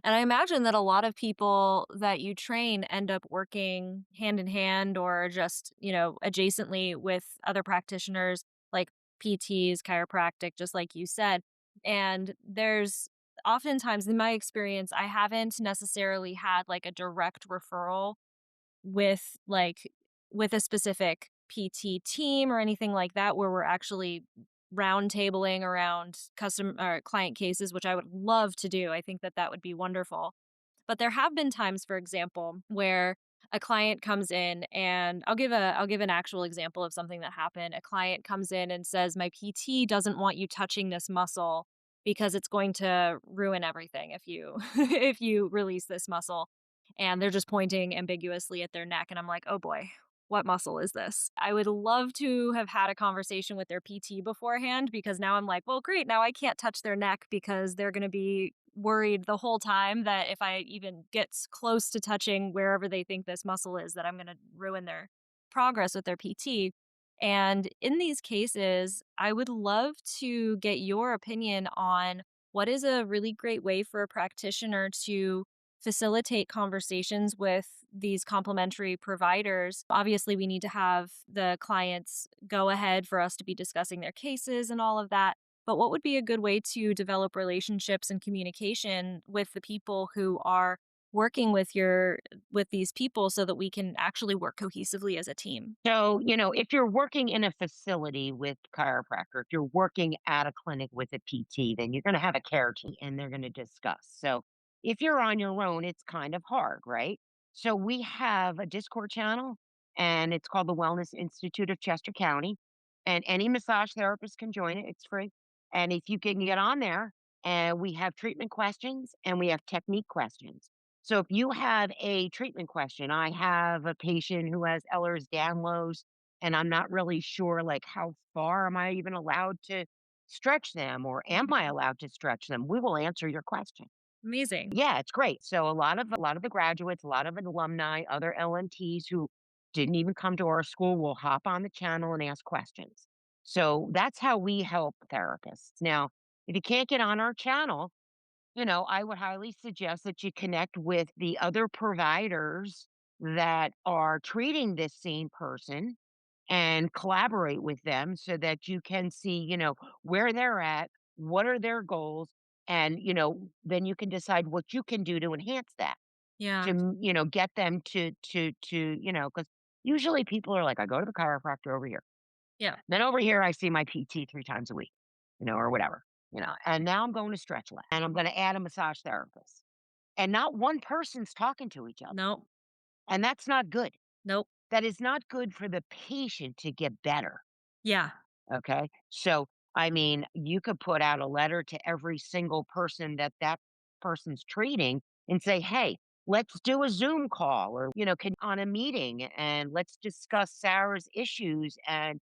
And I imagine that a lot of people that you train end up working hand in hand or just, adjacently with other practitioners like PTs, chiropractic, just like you said. And there's oftentimes, in my experience, I haven't necessarily had like a direct referral with with a specific PT team or anything like that where we're actually round tabling around custom or client cases, which I would love to do. I think that that would be wonderful. But there have been times, for example, where a client comes in, and I'll give an actual example of something that happened. A client comes in and says, "My PT doesn't want you touching this muscle because it's going to ruin everything if you if you release this muscle." And they're just pointing ambiguously at their neck, and I'm like, "Oh boy, what muscle is this?" I would love to have had a conversation with their PT beforehand, because now I'm like, "Well, great, now I can't touch their neck because they're going to be worried the whole time that if I even get close to touching wherever they think this muscle is, that I'm going to ruin their progress with their PT." And in these cases, I would love to get your opinion on what is a really great way for a practitioner to facilitate conversations with these complementary providers. Obviously, we need to have the clients go ahead for us to be discussing their cases and all of that. But what would be a good way to develop relationships and communication with the people who are working with these people so that we can actually work cohesively as a team? So, if you're working in a facility with chiropractor, if you're working at a clinic with a PT, then you're going to have a care team and they're going to discuss. So, if you're on your own, it's kind of hard, right? So, we have a Discord channel and it's called the Wellness Institute of Chester County. And any massage therapist can join it, it's free. And if you can get on there, and we have treatment questions and we have technique questions. So if you have a treatment question, I have a patient who has Ehlers-Danlos, and I'm not really sure like how far am I even allowed to stretch them, or am I Mhm. allowed to stretch them? We will answer your question. Amazing. Yeah, it's great. So a lot of the graduates, a lot of alumni, other LNTs who didn't even come to our school will hop on the channel and ask questions. So that's how we help therapists. Now, if you can't get on our channel, I would highly suggest that you connect with the other providers that are treating this same person and collaborate with them so that you can see, where they're at, what are their goals, and, then you can decide what you can do to enhance that, to, Yeah. get them because usually people are like, I go to the chiropractor over here. Yeah. Then over here, I see my PT 3 times a week, or whatever, and now I'm going to stretch lab and I'm going to add a massage therapist. And not one person's talking to each other. Nope. And that's not good. Nope. That is not good for the patient to get better. Yeah. Okay. So, I mean, you could put out a letter to every single person that person's treating and say, hey, let's do a Zoom call, or, can on a meeting and let's discuss Sarah's issues and,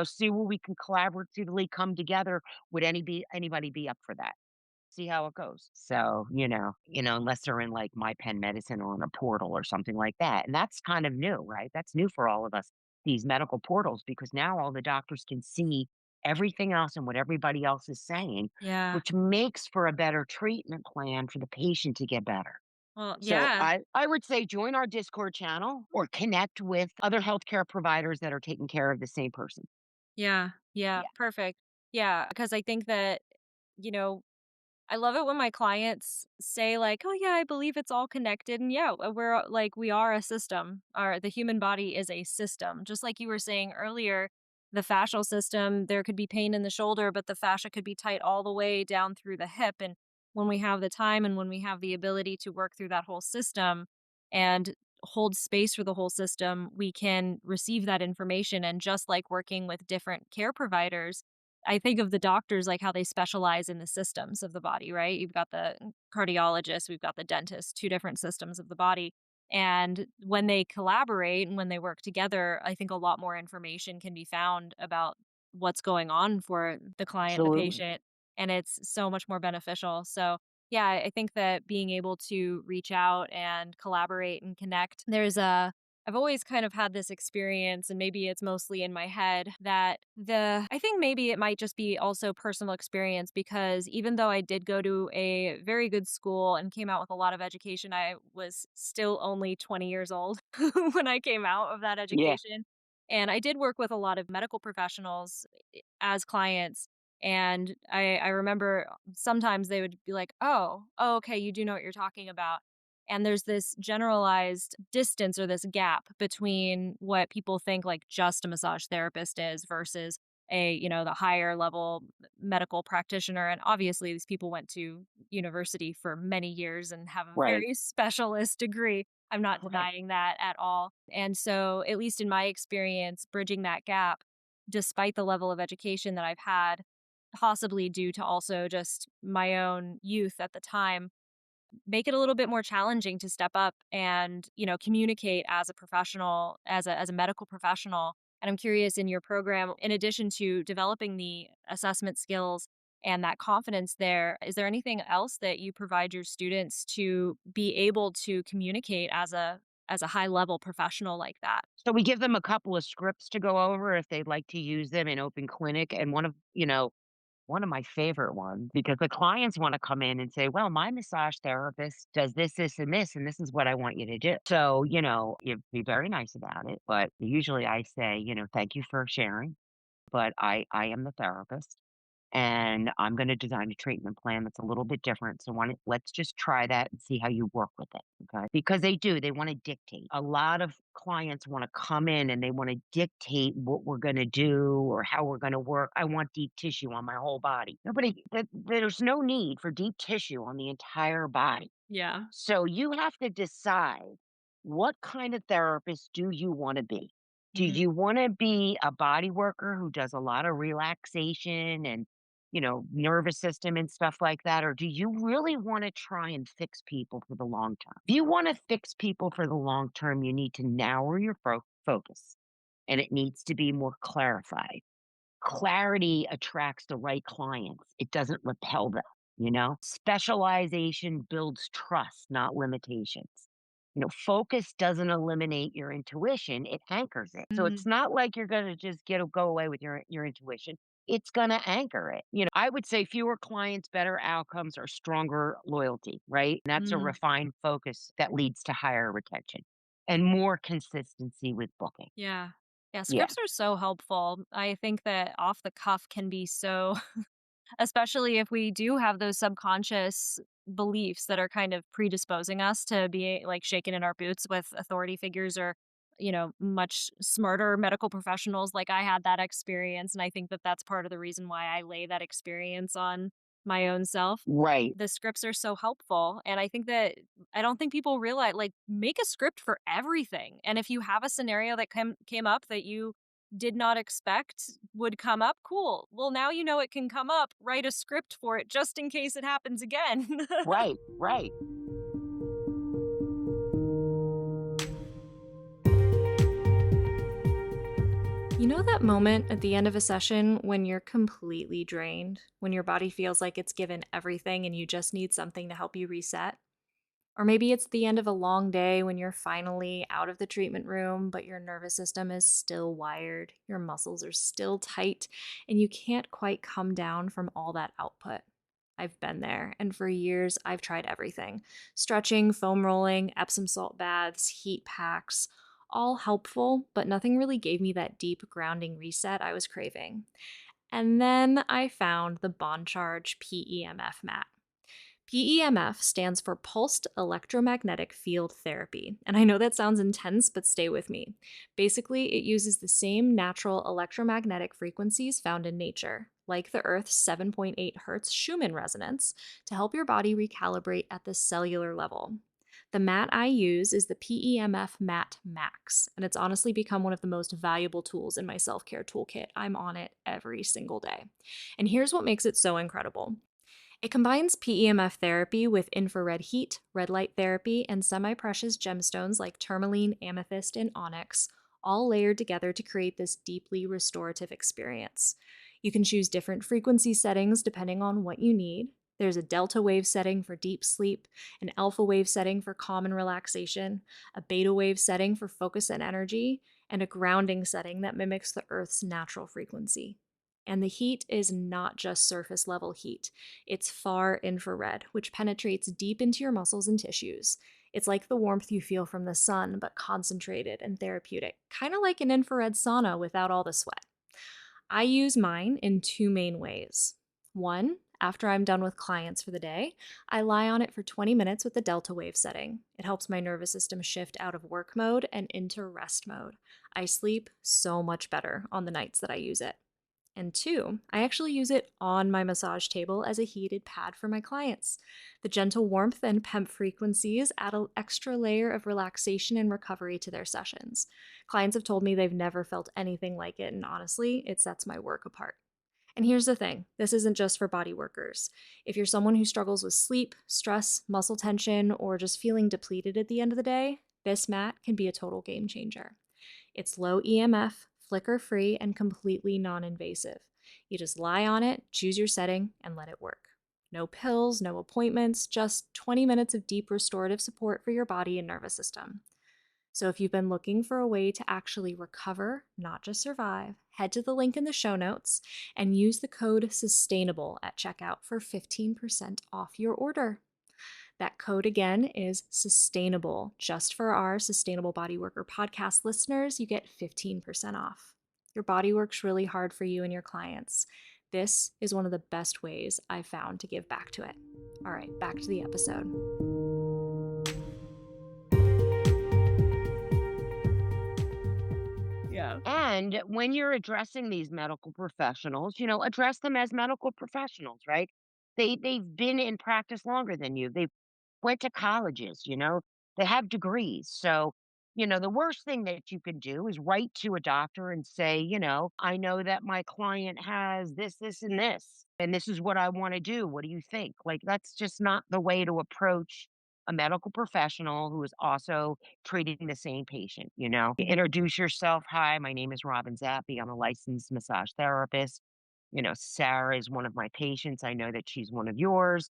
see where we can collaboratively come together. Would anybody be up for that? See how it goes. So, unless they're in like My Pen Medicine or on a portal or something like that. And that's kind of new, right? That's new for all of us, these medical portals, because now all the doctors can see everything else and what everybody else is saying, Yeah. which makes for a better treatment plan for the patient to get better. Well, So yeah. I would say join our Discord channel or connect with other healthcare providers that are taking care of the same person. Yeah. Yeah. Yeah. Perfect. Yeah. Because I think that, you know, I love it when my clients say like, "Oh yeah, I believe it's all connected." And yeah, we are a system. The human body is a system. Just like you were saying earlier, the fascial system, there could be pain in the shoulder, but the fascia could be tight all the way down through the hip. And when we have the time and when we have the ability to work through that whole system and hold space for the whole system, we can receive that information. And just like working with different care providers, I think of the doctors, like how they specialize in the systems of the body, right? You've got the cardiologist, we've got the dentist, two different systems of the body. And when they collaborate and when they work together, I think a lot more information can be found about what's going on for the client, the Absolutely. patient, and it's so much more beneficial. So, yeah, I think that being able to reach out and collaborate and connect, I've always kind of had this experience, and maybe it's mostly in my head, that I think maybe it might just be also personal experience, because even though I did go to a very good school and came out with a lot of education, I was still only 20 years old when I came out of that Yeah. education. And I did work with a lot of medical professionals as clients. And I remember sometimes they would be like, oh, okay, you do know what you're talking about. And there's this generalized distance or this gap between what people think like just a massage therapist is versus the higher level medical practitioner. And obviously these people went to university for many years and have a Right. very specialist degree. I'm not Right. denying that at all. And so, at least in my experience, bridging that gap, despite the level of education that I've had, possibly due to also just my own youth at the time, make it a little bit more challenging to step up and, communicate as a professional, as a medical professional. And I'm curious, in your program, in addition to developing the assessment skills and that confidence there, is there anything else that you provide your students to be able to communicate as a high level professional like that? So we give them a couple of scripts to go over if they'd like to use them in open clinic. And one of my favorite ones, because the clients want to come in and say, well, my massage therapist does this, this, and this is what I want you to do. So, you be very nice about it. But usually I say, thank you for sharing, but I am the therapist and I'm going to design a treatment plan that's a little bit different. So let's just try that and see how you work with it. Okay. Because they want to dictate. A lot of clients want to come in and they want to dictate what we're going to do or how we're going to work. I want deep tissue on my whole body. There's no need for deep tissue on the entire body. Yeah. So you have to decide, what kind of therapist do you want to be? Do Hmm. you want to be a body worker who does a lot of relaxation and, nervous system and stuff like that? Or do you really want to try and fix people for the long term? If you want to fix people for the long term, you need to narrow your focus and it needs to be more clarified. Clarity attracts the right clients. It doesn't repel them. Specialization builds trust, not limitations. Focus doesn't eliminate your intuition, it anchors it. So it's Mm, not like you're going to just go away with your intuition. It's going to anchor it. I would say fewer clients, better outcomes, or stronger loyalty, right? And that's a mm. refined focus that leads to higher retention and more consistency with booking. Yeah. Yeah, Yeah. scripts are so helpful. I think that off the cuff can be so especially if we do have those subconscious beliefs that are kind of predisposing us to be like shaken in our boots with authority figures or, much smarter medical professionals. Like I had that experience. And I think that that's part of the reason why I lay that experience on my own self. Right. The scripts are so helpful. And I think that I don't think people realize, like, make a script for everything. And if you have a scenario that came up that you did not expect would come up, cool. Well, now you know it can come up. Write a script for it just in case it happens again. Right. Right. You know that moment at the end of a session when you're completely drained, when your body feels like it's given everything and you just need something to help you reset? Or maybe it's the end of a long day when you're finally out of the treatment room, but your nervous system is still wired, your muscles are still tight, and you can't quite come down from all that output. I've been there, and for years I've tried everything: stretching, foam rolling, Epsom salt baths, heat packs, all helpful, but nothing really gave me that deep grounding reset I was craving. And then I found the Bond Charge PEMF mat. PEMF stands for Pulsed Electromagnetic Field Therapy. And I know that sounds intense, but stay with me. Basically, it uses the same natural electromagnetic frequencies found in nature, like the Earth's 7.8 Hertz Schumann resonance, to help your body recalibrate at the cellular level. The mat I use is the PEMF Mat Max, and it's honestly become one of the most valuable tools in my self care toolkit. I'm on it every single day. And here's what makes it so incredible: it combines PEMF therapy with infrared heat, red light therapy, and semi precious gemstones like tourmaline, amethyst, and onyx, all layered together to create this deeply restorative experience. You can choose different frequency settings depending on what you need. There's a delta wave setting for deep sleep, an alpha wave setting for calm and relaxation, a beta wave setting for focus and energy, and a grounding setting that mimics the Earth's natural frequency. And the heat is not just surface level heat. It's far infrared, which penetrates deep into your muscles and tissues. It's like the warmth you feel from the sun, but concentrated and therapeutic, kind of like an infrared sauna without all the sweat. I use mine in two main ways. One, after I'm done with clients for the day, I lie on it for 20 minutes with the delta wave setting. It helps my nervous system shift out of work mode and into rest mode. I sleep so much better on the nights that I use it. And two, I actually use it on my massage table as a heated pad for my clients. The gentle warmth and PEMP frequencies add an extra layer of relaxation and recovery to their sessions. Clients have told me they've never felt anything like it, and honestly, it sets my work apart. And here's the thing, this isn't just for body workers. If you're someone who struggles with sleep, stress, muscle tension, or just feeling depleted at the end of the day, this mat can be a total game changer. It's low EMF, flicker free, and completely non invasive. You just lie on it, choose your setting, and let it work. No pills, no appointments, just 20 minutes of deep restorative support for your body and nervous system. So if you've been looking for a way to actually recover, not just survive, head to the link in the show notes and use the code SUSTAINABLE at checkout for 15% off your order. That code again is SUSTAINABLE. Just for our Sustainable Body Worker podcast listeners, you get 15% off. Your body works really hard for you and your clients. This is one of the best ways I've found to give back to it. All right, back to the episode. Yeah. And when you're addressing these medical professionals, address them as medical professionals, right? They've been in practice longer than you. They've went to colleges, they have degrees. So, the worst thing that you can do is write to a doctor and say, I know that my client has this, and this is what I want to do. What do you think? Like, that's just not the way to approach a medical professional who is also treating the same patient. Introduce yourself. Hi, my name is Robyn Zappy. I'm a licensed massage therapist. Sarah is one of my patients. I know that she's one of yours.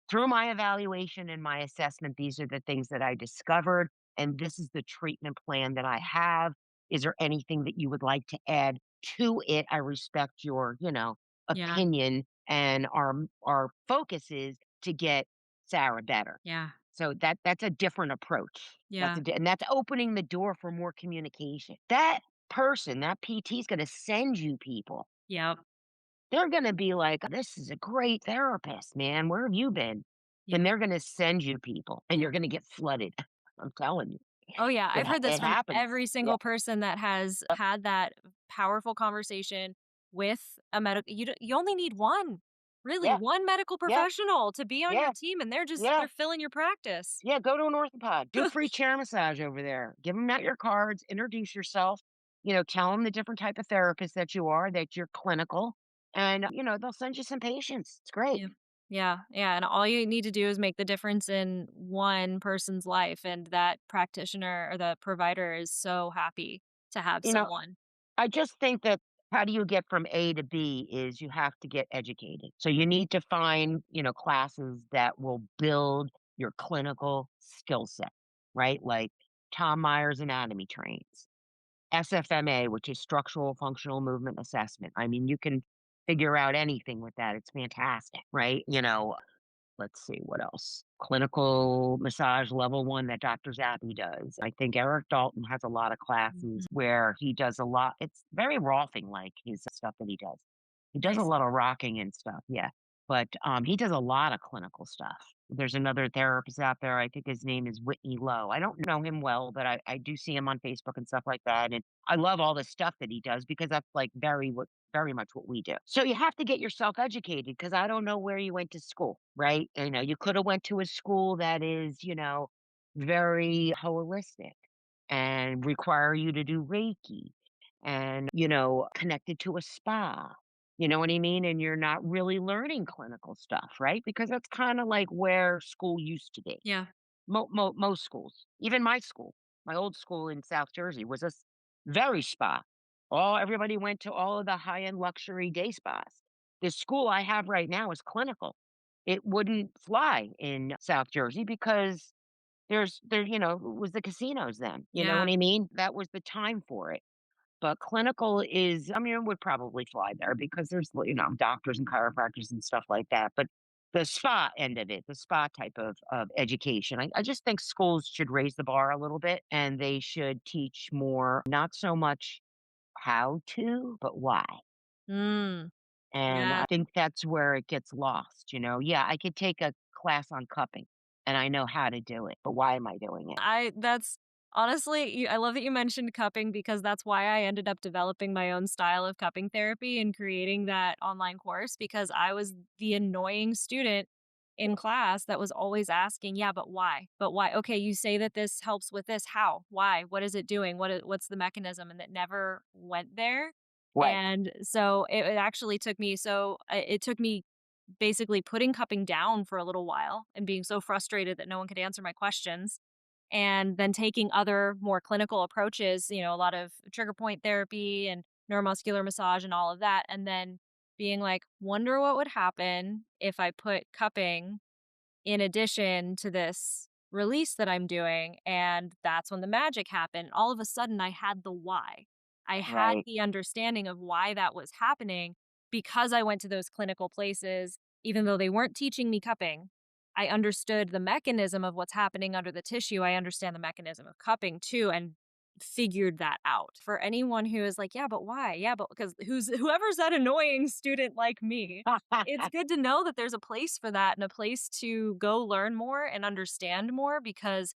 Through my evaluation and my assessment, these are the things that I discovered, and this is the treatment plan that I have. Is there anything that you would like to add to it? I respect your, Yeah. opinion, and our focus is to get Sarah better. Yeah. So that's a different approach. Yeah. And that's opening the door for more communication. That person, that PT is going to send you people. Yep. They're gonna be like, "This is a great therapist, man. Where have you been?" Yep. And they're gonna send you people, and you're gonna get flooded. I'm telling you. Oh, yeah, I've heard this It from happens. every Yeah, single person that has had that powerful conversation with a medical. You only need one, really, yeah, one medical yeah, professional to be on your yeah, team, and yeah, they're filling your practice. yeah, go to an orthopod. Do free chair massage over there. Give them out your cards, introduce yourself, tell them the different type of therapist that you are, that you're clinical, and, they'll send you some patients. It's great. Yeah. Yeah, yeah, and all you need to do is make the difference in one person's life, and that practitioner or the provider is so happy to have You know someone. I just think that how do you get from A to B is you have to get educated. So you need to find, classes that will build your clinical skill set, right? Like Tom Myers anatomy trains, SFMA, which is structural functional movement assessment. I mean, you can figure out anything with that. It's fantastic, right? Let's see what else. Clinical massage level 1 that Dr. Zappy does. I think Eric Dalton has a lot of classes Mhm. where he does a lot. It's very Rolfing like his stuff that he does. He does a Nice. lot of rocking and stuff, yeah. But he does a lot of clinical stuff. There's another therapist out there. I think his name is Whitney Lowe. I don't know him well, but I do see him on Facebook and stuff like that. And I love all the stuff that he does because that's like very much what we do. So you have to get yourself educated because I don't know where you went to school, right? You could have went to a school that is, very holistic and require you to do Reiki and, connected to a spa. You know what I mean? And you're not really learning clinical stuff, right? Because that's kind of like where school used to be. Yeah. Most schools, even my school, my old school in South Jersey was very spa. Everybody went to all of the high-end luxury day spas. The school I have right now is clinical. It wouldn't fly in South Jersey because it was the casinos then. You know what Yeah. I mean? That was the time for it. But clinical is, I mean, it would probably fly there because there's, doctors and chiropractors and stuff like that. But the spa end of it, the spa type of education, I just think schools should raise the bar a little bit and they should teach more, not so much how to, but why. Mm. And Yeah. I think that's where it gets lost. Yeah, I could take a class on cupping and I know how to do it, but why am I doing it? I that's Honestly, I love that you mentioned cupping because that's why I ended up developing my own style of cupping therapy and creating that online course because I was the annoying student in class that was always asking, "Yeah, but why? But why? Okay, you say that this helps with this. How? Why? What is it doing? What's the mechanism?" And it never went there. Right, And so it actually took me it took me basically putting cupping down for a little while and being so frustrated that no one could answer my questions and then taking other more clinical approaches, a lot of trigger point therapy and neuromuscular massage and all of that. And then being like, wonder what would happen if I put cupping in addition to this release that I'm doing. And that's when the magic happened. All of a sudden, I had the why. I had right, the understanding of why that was happening because I went to those clinical places, even though they weren't teaching me cupping. I understood the mechanism of what's happening under the tissue. I understand the mechanism of cupping too, and figured that out. For anyone who is like, yeah, but why? Yeah, but because whoever's that annoying student like me, it's good to know that there's a place for that and a place to go learn more and understand more because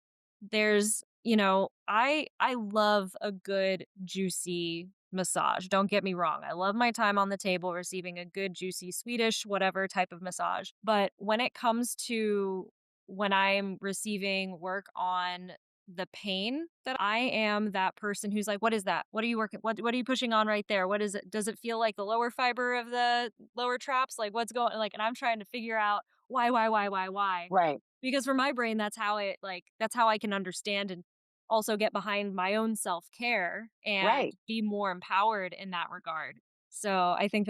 I love a good juicy massage. Don't get me wrong. I love my time on the table receiving a good juicy Swedish whatever type of massage. But when it comes to when I'm receiving work on the pain that I am that person who's like, "What is that? What are you working what are you pushing on right there? What is it? Does it feel like the lower fiber of the lower traps? Like what's going like?" And I'm trying to figure out why? right, Because for my brain, that's how I can understand and also get behind my own self-care and right. be more empowered in that regard. So I think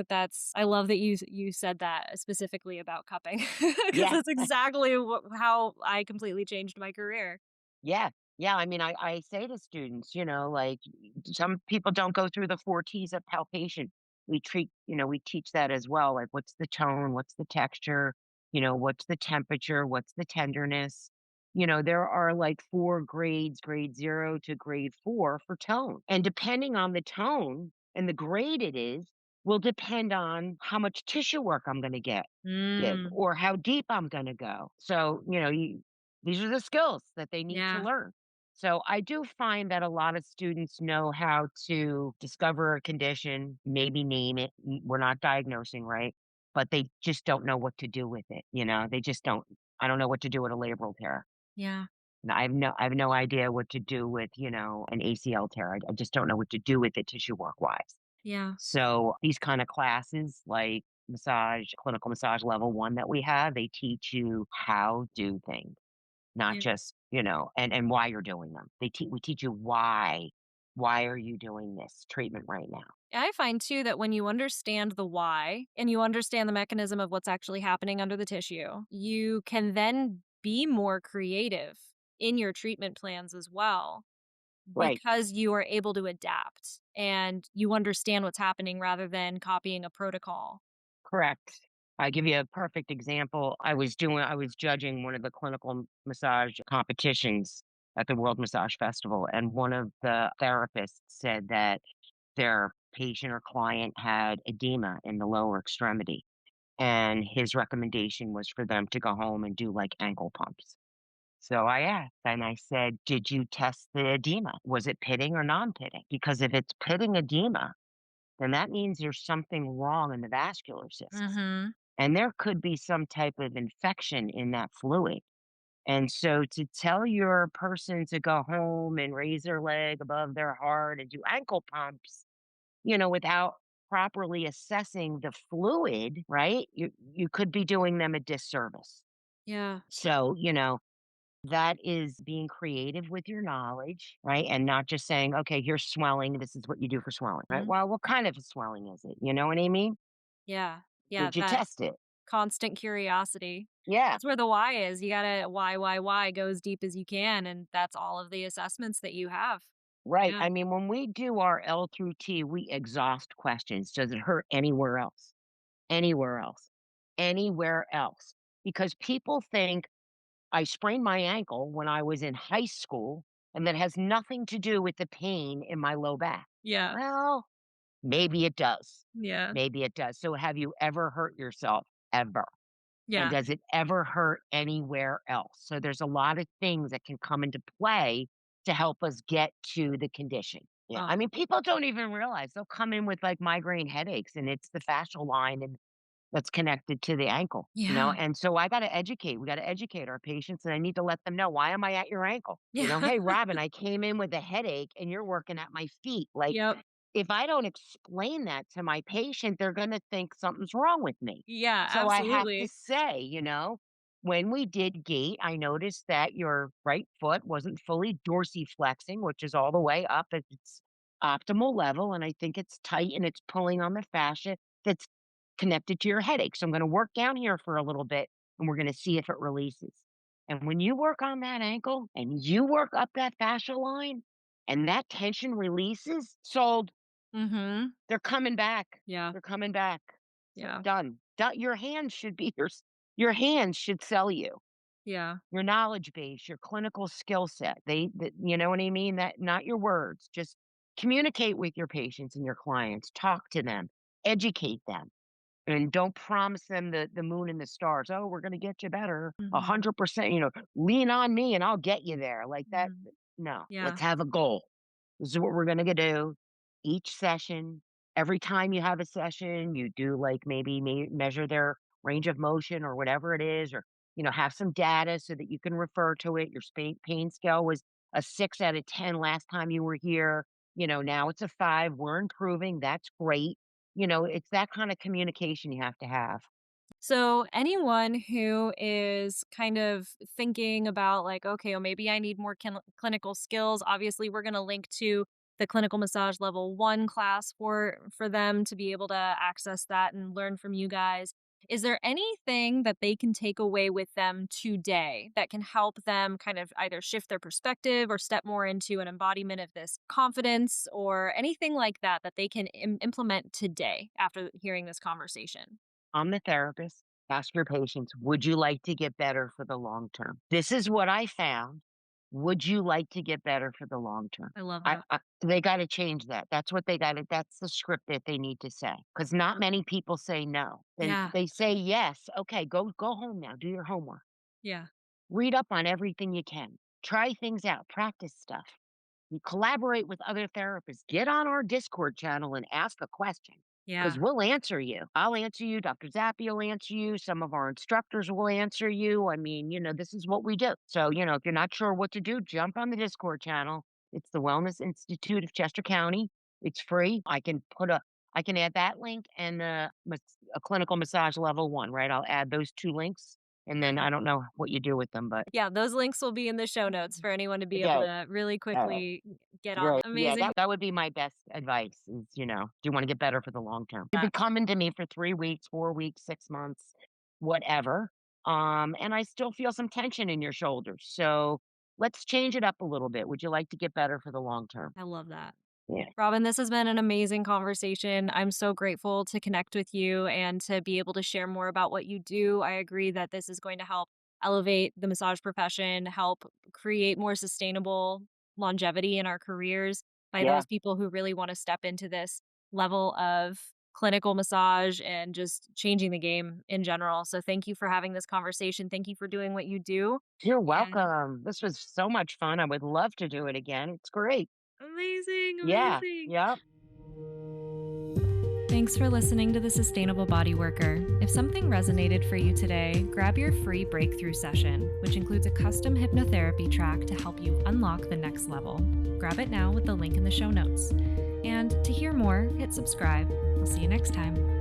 I love that you said that specifically about cupping because Yeah. that's exactly how I completely changed my career. Yeah. Yeah. I mean, I say to students, like some people don't go through the four T's of palpation. We teach that as well. Like, what's the tone? What's the texture? What's the temperature? What's the tenderness? There are like four grades, grade 0 to grade 4 for tone. And depending on the tone and the grade it is, will depend on how much tissue work I'm going to give Mm, or how deep I'm going to go. So, these are the skills that they need to yeah, learn. So I do find that a lot of students know how to discover a condition, maybe name it. We're not diagnosing, right? But they just don't know what to do with it. They just don't. I don't know what to do with a labral tear. yeah, And I have no idea what to do with, an ACL tear. I just don't know what to do with it tissue work wise. yeah, So these kind of classes like clinical massage level 1 that we have, they teach you how to do things, not yeah. just, and why you're doing them. We teach you why. Why are you doing this treatment right now? I find too that when you understand the why and you understand the mechanism of what's actually happening under the tissue, you can then be more creative in your treatment plans as well Right. because you are able to adapt and you understand what's happening rather than copying a protocol. Correct. I give you a perfect example. I was judging one of the clinical massage competitions at the World Massage Festival, and one of the therapists said that their patient or client had edema in the lower extremity. And his recommendation was for them to go home and do like ankle pumps. So I asked and I said, "Did you test the edema? Was it pitting or non pitting? Because if it's pitting edema, then that means there's something wrong in the vascular system. Mhm. And there could be some type of infection in that fluid. And so to tell your person to go home and raise their leg above their heart and do ankle pumps, without properly assessing the fluid, right? You could be doing them a disservice. Yeah. So, that is being creative with your knowledge, right? And not just saying, okay, here's swelling. This is what you do for swelling, right? Mhm. Well, what kind of swelling is it? You know what I mean? Yeah. Yeah, Did you that test it? constant curiosity. Yeah, That's where the why is. You gotta why, go as deep as you can, and that's all of the assessments that you have. right. Yeah. I mean, when we do our L through T, we exhaust questions. Does it hurt anywhere else? Anywhere else? Anywhere else? Because people think I sprained my ankle when I was in high school, and that has nothing to do with the pain in my low back. Yeah. Well, maybe it does. Yeah. Maybe it does. So have you ever hurt yourself? Ever? And Yeah. does it ever hurt anywhere else? So there's a lot of things that can come into play to help us get to the condition. Yeah. Oh, I mean, people don't even realize they'll come in with like migraine headaches and it's the fascial line and that's connected to the ankle, yeah. and so I gotta educate we gotta educate our patients, and I need to let them know, "Why am I at your ankle?" Yeah. "Hey, Robin, I came in with a headache, and you're working at my feet." Like, Yep. if I don't explain that to my patient, they're gonna think something's wrong with me. Yeah, So I have to absolutely. say, when we did gait, I noticed that your right foot wasn't fully dorsiflexing, which is all the way up at its optimal level, and I think it's tight and it's pulling on the fascia that's connected to your headache. So I'm going to work down here for a little bit and we're going to see if it releases. And when you work on that ankle and you work up that fascia line and that tension releases, sold, Mhm. they're coming back. Yeah. They're coming back. So Yeah. done. Your hands should be your hands should sell you. Yeah. Your knowledge base, your clinical skill set. You know what I mean? That not your words. Just communicate with your patients and your clients. Talk to them. Educate them and don't promise them the moon and the stars. "Oh, we're gonna get you better, Mhm. 100%, lean on me and I'll get you there." Like that, Mhm. no, Yeah. let's have a goal. This is what we're gonna do each session. Every time you have a session, you do like maybe measure their range of motion or whatever it is, or have some data so that you can refer to it. Your pain scale was a 6 out of 10 last time you were here. Now it's a 5. We're improving. That's great. It's that kind of communication you have to have. So, anyone who is kind of thinking about, like, okay, well, maybe I need more clinical skills. Obviously, we're going to link to the clinical massage level 1 class for them to be able to access that and learn from you guys. Is there anything that they can take away with them today that can help them kind of either shift their perspective or step more into an embodiment of this confidence or anything like that that they can implement today after hearing this conversation? I'm the therapist. Ask your patients, would you like to get better for the long term? This is what I found. Would you like to get better for the long term? I love that. They got to change that. That's what they got to, that's the script that they need to say. Because not many people say no. Then Yeah. they say yes. Okay, go home now. Do your homework. Yeah. Read up on everything you can. Try things out. Practice stuff. You collaborate with other therapists. Get on our Discord channel and ask a question because Yeah. we'll answer you. I'll answer you. Dr. Zappy will answer you. Some of our instructors will answer you. I mean, this is what we do. So, if you're not sure what to do, jump on the Discord channel. It's the Wellness Institute of Chester County. It's free. I can add that link and a clinical massage level 1, right? I'll add those 2 links. And then I don't know what you do with them, but Yeah, those links will be in the show notes for anyone to be able okay. to really All right. quickly get on. Great. Yeah, Amazing. that would be my best advice is, do you want to get better for the long term? You've been coming to me for 3 weeks, 4 weeks, 6 months, whatever. And I still feel some tension in your shoulders. So let's change it up a little bit. Would you like to get better for the long term? I love that. Yeah. Robin, this has been an amazing conversation. I'm so grateful to connect with you and to be able to share more about what you do. I agree that this is going to help elevate the massage profession, help create more sustainable longevity in our careers by Yeah. those people who really want to step into this level of clinical massage and just changing the game in general. So thank you for having this conversation. Thank you for doing what you do. You're And welcome. This was so much fun. I would love to do it again. It's great. amazing, Yeah. amazing. Yep. Thanks for listening to The Sustainable Body Worker. If something resonated for you today, grab your free breakthrough session, which includes a custom hypnotherapy track to help you unlock the next level. Grab it now with the link in the show notes. And to hear more, hit subscribe. We'll see you next time.